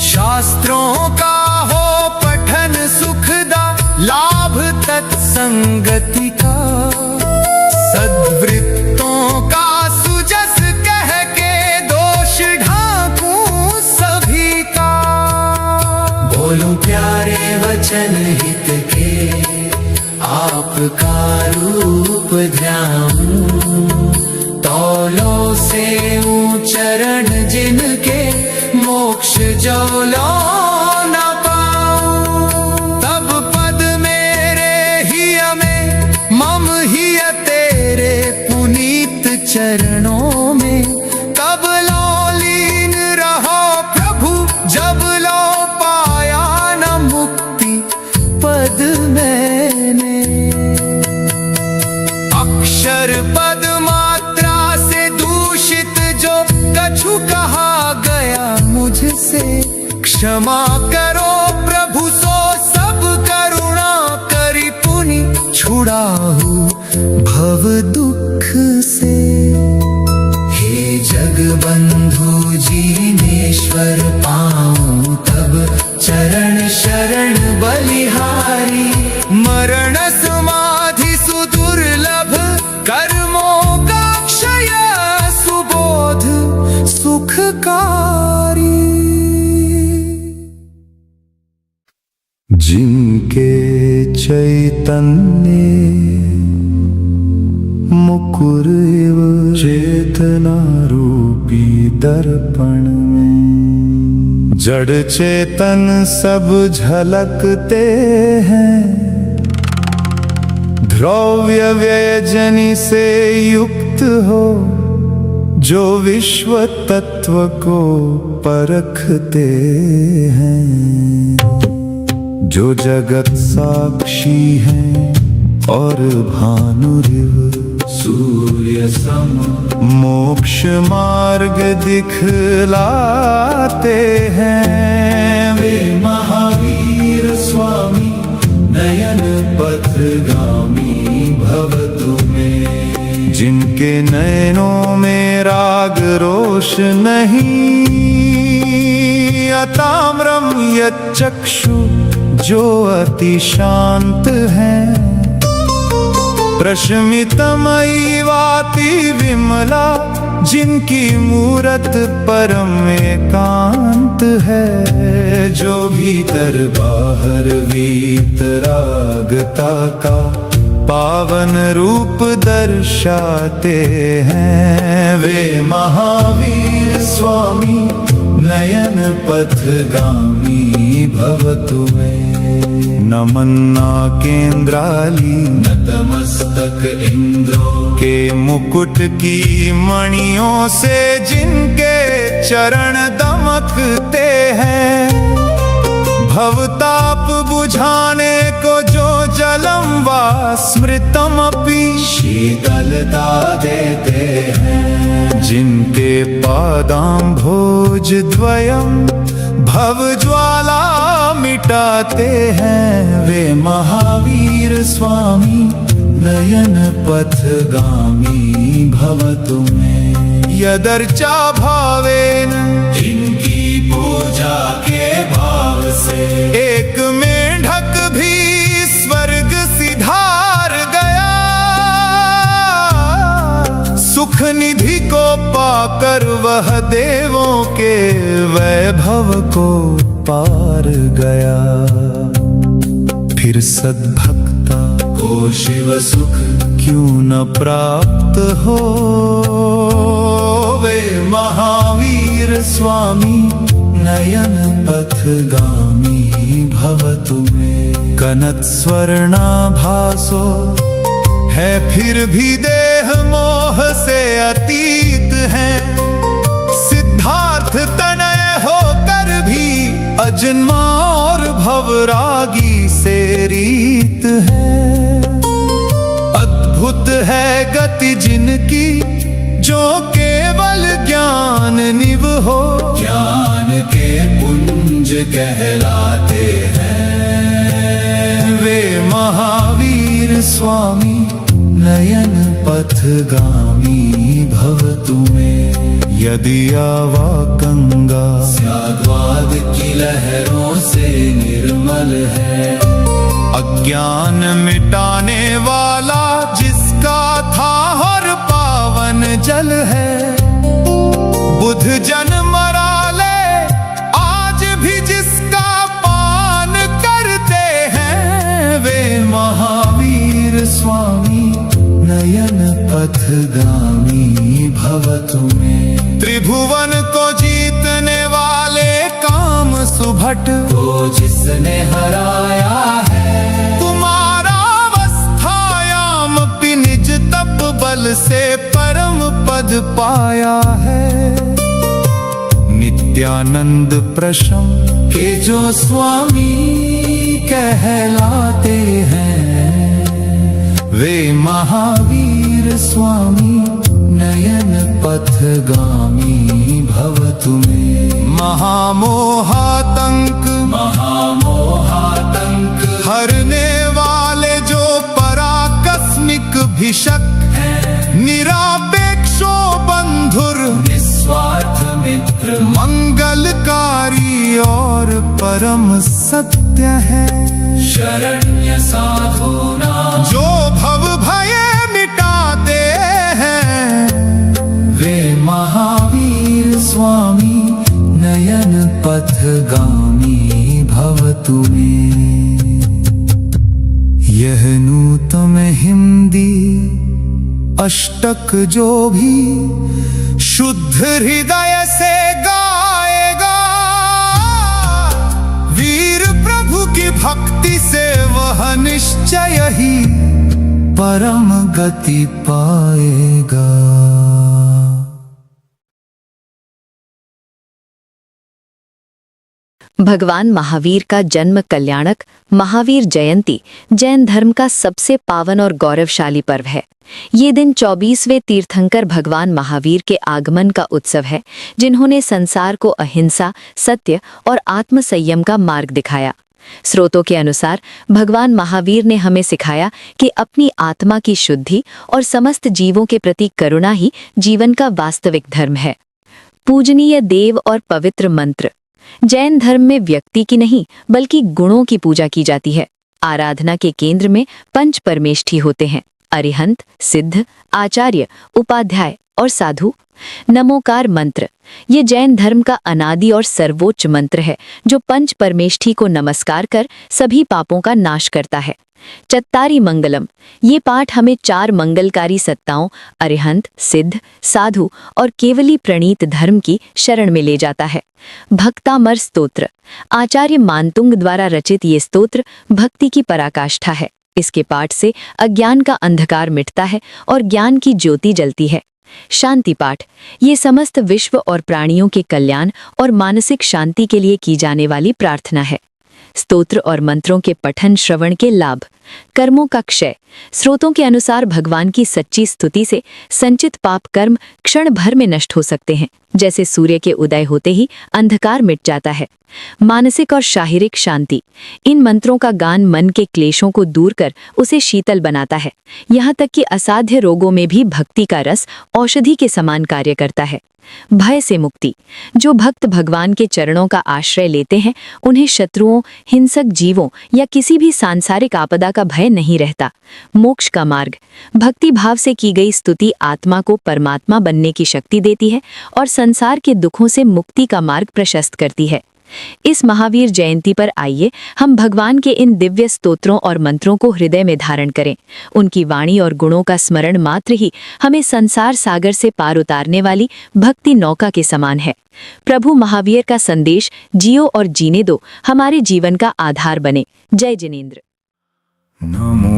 शास्त्रों का हो पठन सुखदा, लाभ तत्संगति का। सद्वृत्तों का सुजस कह के, दोष ढांकूं सभी का। बोलूं प्यारे वचन हित के, आपका रूप ध्याऊं। तौलों से चरण जिनके, मोक्ष जौलों न पाऊं। तब पद मेरे ही में, मम ही तेरे पुनीत चरणों में। कब लो लीन रहो प्रभु, जब लो पाया न मुक्ति पद मैंने। अक्षर पद मात्रा से दूषित जो कछु कहा गया मुझसे, क्षमा करो प्रभु सो सब करुणा करी पुनि। छुड़ाहु भव दुख से। हे जगबंधु जीनेश्वर, पाऊं तब चरण शरण चैतन्य मुकुर इव चेतना रूपी दर्पण में जड़ चेतन सब झलकते हैं। द्रव्य व्यजनी से युक्त हो जो विश्व तत्व को परखते हैं। जो जगत साक्षी हैं और भानुरिव सूर्य सम मोक्ष मार्ग दिखलाते हैं। वे महावीर स्वामी नयन पथगामी भवतु में जिनके नयनों में राग रोष नहीं। अताम्रम यच्चक्षु जो अति शांत है। प्रशमितमयी वाति विमला जिनकी मूरत परम एकांत है। जो भीतर बाहर वीतरागता का पावन रूप दर्शाते हैं। वे महावीर स्वामी नयन पथगामी भवतु में नमन्ना केंद्राली नतमस्तक इंद्रो के मुकुट की मणियों से जिनके चरण दमकते हैं। भवताप बुझाने को जो जलम वा स्मृतम अपि शीतलता देते हैं। जिनके पादांभोज द्वयम भव ज्वाला मिटाते हैं। वे महावीर स्वामी नयन पथगामी भवतु में यदर्चा भावेन इनकी पूजा के भाव से एक मेढक भी स्वर्ग सिधार गया। सुख निधि को पाकर वह देवों के वैभव को पार गया। फिर सद्भक्ता को शिव सुख क्यों न प्राप्त हो। वे महावीर स्वामी नयन पथगामी भवतु में कनत स्वर्णाभासो है फिर भी देह मोह से अतीत है। सिद्धार्थ तनय होकर भी अजन्मा और भवरागी से रीत है। अद्भुत है गति जिनकी जो केवल ज्ञान निव हो। ज्ञान के पुंज कहलाते हैं। वे महावीर स्वामी नयन पथगामी भवतु में यदि आवा गंगा स्याद्वाद की लहरों से निर्मल है। अज्ञान मिटाने वाला जिसका था और पावन जल है। बुध जन मरा ले आज भी जिसका पान करते हैं। वे महावीर स्वामी नयन पथगामी भवतु में त्रिभुवन को जीतने वाले काम सुभट को जिसने हराया है। तुम्हारा अवस्थायाम अपि निज तप बल से परम पद पाया है। नित्यानंद प्रशम के जो स्वामी कहलाते हैं। वे महावीर स्वामी नयन पथगामी भवतु में महामोहातंक हरने वाले जो पराकस्मिक भिषक है। निरापेक्षो बंधुर निस्वार्थ मित्र मंगलकारी और परम सत्य है। शरण्य साधुना जो भव भय मिटाते हैं। वे महावीर स्वामी नयन पथगामी भवतु में यह नूतन हिंदी अष्टक जो भी शुद्ध हृदय से गाएगा, वीर प्रभु की भक्ति से वह निश्चय ही परम गति पाएगा। भगवान महावीर का जन्म कल्याणक महावीर जयंती जैन धर्म का सबसे पावन और गौरवशाली पर्व है। ये दिन 24वें तीर्थंकर भगवान महावीर के आगमन का उत्सव है, जिन्होंने संसार को अहिंसा, सत्य और आत्मसंयम का मार्ग दिखाया। स्रोतों के अनुसार भगवान महावीर ने हमें सिखाया कि अपनी आत्मा की शुद्धि और समस्त जीवों के प्रति करुणा ही जीवन का वास्तविक धर्म है। पूजनीय देव और पवित्र मंत्र। जैन धर्म में व्यक्ति की नहीं बल्कि गुणों की पूजा की जाती है। आराधना के केंद्र में पंच परमेष्ठी होते हैं: अरिहंत, सिद्ध, आचार्य, उपाध्याय और साधु। नमोकार मंत्र ये जैन धर्म का अनादि और सर्वोच्च मंत्र है, जो पंच परमेष्ठी को नमस्कार कर सभी पापों का नाश करता है। चत्तारी मंगलम ये पाठ हमें 4 मंगलकारी सत्ताओं अरिहंत, सिद्ध, साधु और केवली प्रणीत धर्म की शरण में ले जाता है। भक्तामर स्तोत्र आचार्य मानतुंग द्वारा रचित ये स्तोत्र भक्ति की पराकाष्ठा है। इसके पाठ से अज्ञान का अंधकार मिटता है और ज्ञान की ज्योति जलती है। शांति पाठ ये समस्त विश्व और प्राणियों के कल्याण और मानसिक शांति के लिए की जाने वाली प्रार्थना है। स्तोत्र और मंत्रों के पठन श्रवण के लाभ। कर्मों का क्षय स्रोतों के अनुसार भगवान की सच्ची स्तुति से संचित पाप कर्म क्षण भर में नष्ट हो सकते हैं, जैसे सूर्य के उदय होते ही अंधकार मिट जाता है। मानसिक और शारीरिक शांति इन मंत्रों का गान मन के क्लेशों को दूर कर उसे शीतल बनाता है। यहाँ तक कि असाध्य रोगों में भी भक्ति का रस औषधि के समान कार्य करता है। भय से मुक्ति जो भक्त भगवान के चरणों का आश्रय लेते हैं, उन्हें शत्रुओं, हिंसक जीवों या किसी भी सांसारिक आपदा का भय नहीं रहता। मोक्ष का मार्ग भक्ति भाव से की गई स्तुति आत्मा को परमात्मा बनने की शक्ति देती है और संसार के दुखों से मुक्ति का मार्ग प्रशस्त करती है। इस महावीर जयंती पर आइए हम भगवान के इन दिव्य स्तोत्रों और मंत्रों को हृदय में धारण करें। उनकी वाणी और गुणों का स्मरण मात्र ही हमें संसार सागर से पार उतारने वाली भक्ति नौका के समान है। प्रभु महावीर का संदेश जियो और जीने दो हमारे जीवन का आधार बने। जय जिनेंद्र। नमो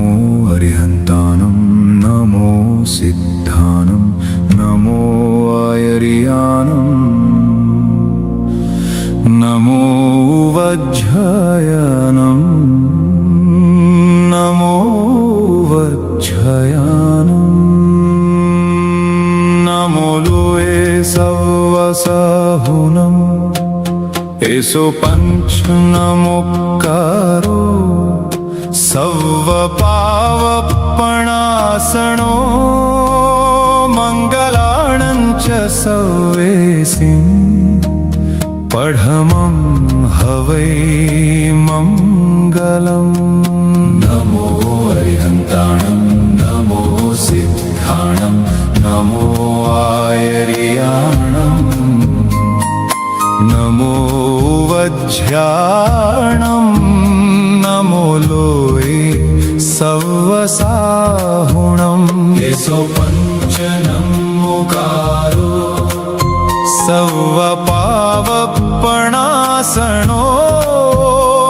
अरिहंतानम नमो सिद्धानम नमो आयर्यानम नमो वज्रयानम नमो वज्रयानम नमो लोए सवसाहुनम एसो पंच नमोकारो सव पावपणासनो मंगलाणंच सवेसिं पढ़मं हवै मंगलम्। नमो अरिहंताणं नमो सिद्धाणं नमो आयर्याणं नमो वज्राणं नमो लोए सवसाहुणम् एसो पंच नमोकारो सव पावपणासनो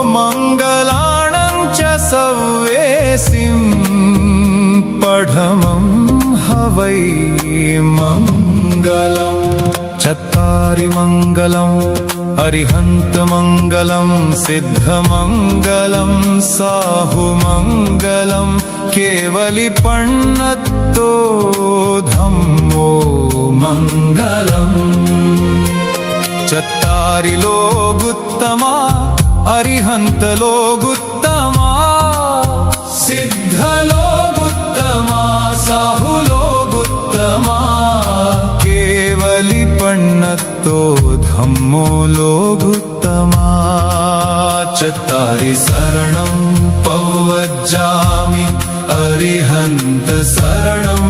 मंगलाणं च सवेसिं पढ़मं हवै मंगलम्। चत्तारि मंगलम् अरिहंत मंगलम् सिद्ध मंगलम् साहु मंगलम् केवली पण्णत्तो धम्मो मंगलम्। चत्तारि लोगुत्तमा अरिहंत लोगुत्तमा सिद्ध लोगुत्तमा साहु लोगुत्तमा केवली पण्णत्तो धम्मो लोगुत्तमा। चत्तारि शरणं पवज्जामि अरिहंत शरणं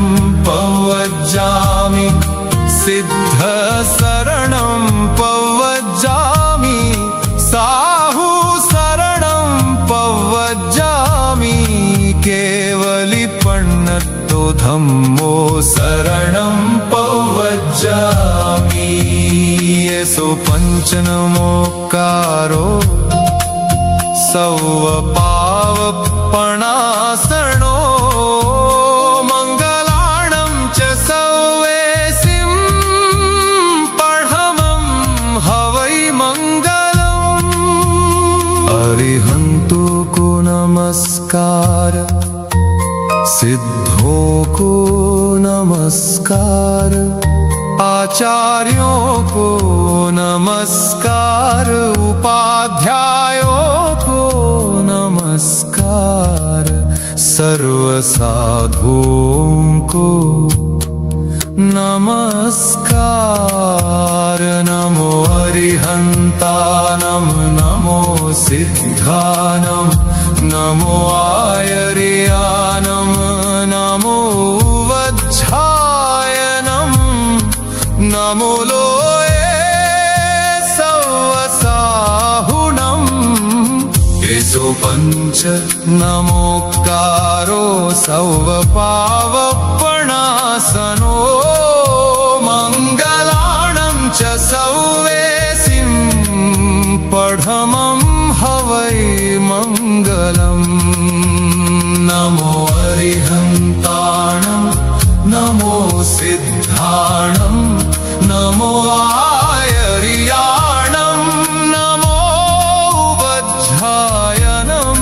पवज्जामि सिद्ध शरणं पवज्जामि साहु शरणं पवज्जामि धम्मो शरणं पवज्जामि येषु पञ्चनमोक्कारो सर्वपावपणासनो मङ्गलाणं च सर्वेसिं परमं हवै मङ्गलम् अरिहन्तु को नमस्कार सिद्धों को नमस्कार आचार्यों को नमस्कार उपाध्यायों को नमस्कार सर्व साधुओं को नमस्कार नमो अरिहंतानम नमो सिद्धानम नमो आयर्यानम नमो वज्झायनम नमो लोये सवसाहुनम येषु पञ्च नमोक्कारो सर्वपावपणासनो मङ्गलाणं च सर्वेसिं परमं हवै मङ्गलम् नमो अरिहन्ताणं नमो सिद्धाणं नमो आयर्याणं नमो वज्झायनं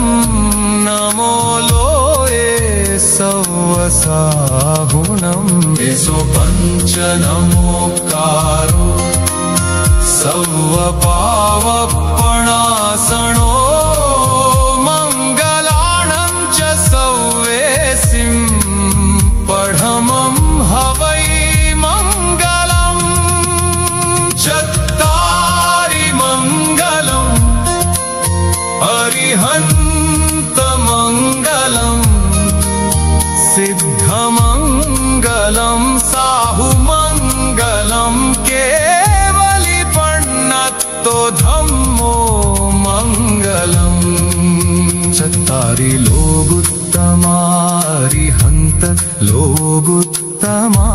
नमो लोये सवसाहुनं येषु पञ्च नमोक्कारो सर्वपावपणासनो मङ्गलाणं च सर्वेसिं परमं हवै मङ्गलम् चत्तारि मङ्गलम् अरिहन्तमङ्गलम् सिद्धमङ्गलं साहुमङ्गलं केवलिपण्णत्तो धम्मो मङ्गलम् चत्तारि लोगुत्तमा अरिहन्त लोगुत्तमा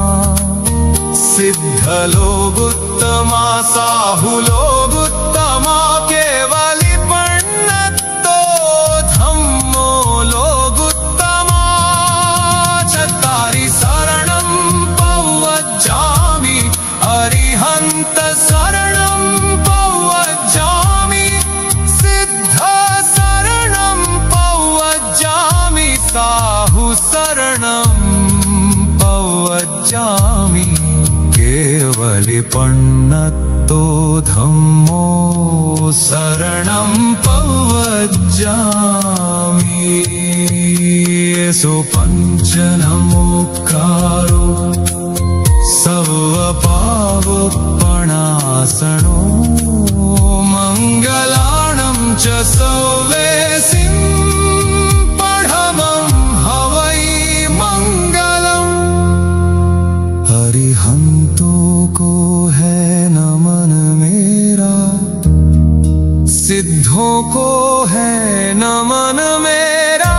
सिद्ध लोगुत्तमा साहु लोगुत्तमा केवलिपण्णत्तो धम्मो लोगुत्तमा चत्तारि शरणं पवज्जामि अरिहन्त शरणं पवज्जामि सिद्ध शरणं पवज्जामि साहु शरणं पवज्जामि केवलिपण्णत्तो धम्मो शरणं पवज्जामि येषु पञ्च नमोक्कारो सर्वपावपणासनो मङ्गलाणं च सर्वेसिं परमं हवै मङ्गलम् अरिहन्तों को है नमन मेरा सिद्धों को है नमन मेरा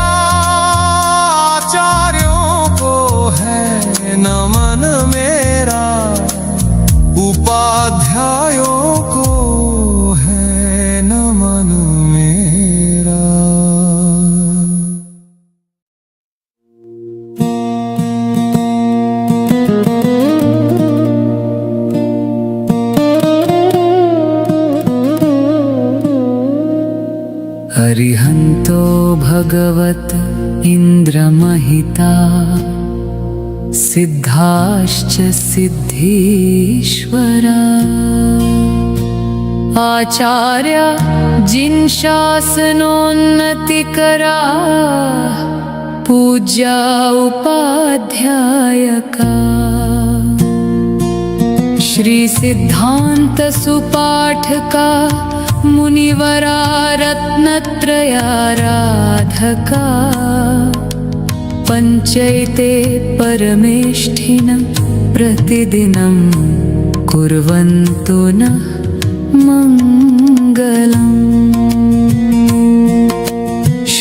आचार्यों को है नमन मेरा उपाध्यायों को है नमन मेरा। अरिहन्तो भगवत इन्द्रमहिता सिद्धाश्च सिद्धीश्वरा आचार्य जिन शासनोन्नतिकरा पूज्या उपाध्यायका श्री सिद्धांत सुपाठका मुनिवरा रत्नत्रयाराधका पञ्चैते परमेष्ठिनं प्रतिदिनं कुर्वन्तु नः मङ्गलम्।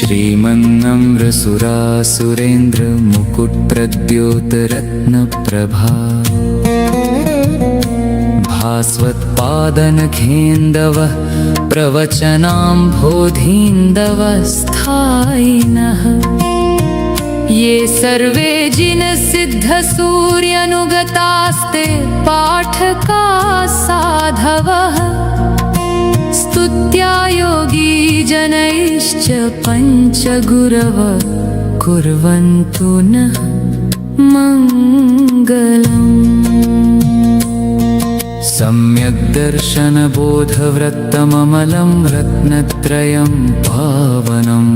श्रीमन्नम्रसुरासुरेन्द्र मुकुटप्रद्योतरत्नप्रभा भास्वत्पादनखेन्दवः प्रवचनाम्भोधीन्दवस्थायिनः ये सर्वे जिनसिद्धसूर्यनुगतास्ते पाठका साधवः स्तुत्या योगी जनैश्च पञ्चगुरव कुर्वन्तु नः मङ्गलम् सम्यग्दर्शनबोधवृत्तममलं रत्नत्रयं पावनम्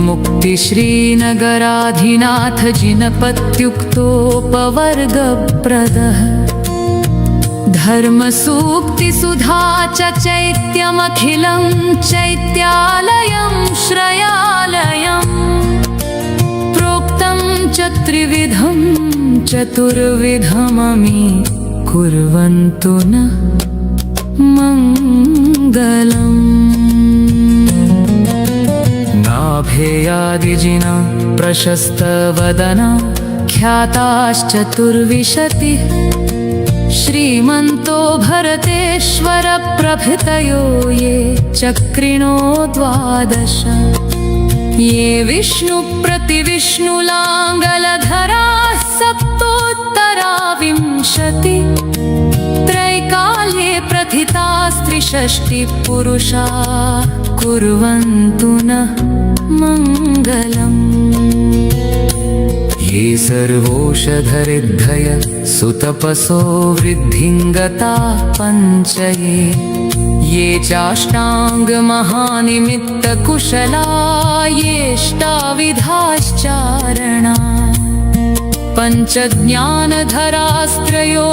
मुक्तिश्रीनगराधिनाथ जिनपत्युक्तोपवर्गप्रदः धर्मसूक्तिसुधा च चैत्यमखिलं चैत्यालयं श्रयालयम् प्रोक्तं च त्रिविधं चतुर्विधममी कुर्वन्तु न मङ्गलम् नाभेयादिजिना प्रशस्तवदना ख्याताश्चतुर्विशतिः श्रीमन्तो भरतेश्वर प्रभृतयो ये चक्रिणो द्वादश ये विष्णुप्रतिविष्णुलाङ्गलधराः सप्तोत्तरा विंशति त्रैकाल्ये प्रथितास्त्रिषष्टिः पुरुषा कुर्वन्तु नः मङ्गलम् ये सर्वोषधरिद्धय सुतपसो वृद्धिङ्गता पञ्चये ये चाष्टाङ्गमहानिमित्तकुशला येष्टाविधाश्चारणा पञ्चज्ञानधरास्त्रयो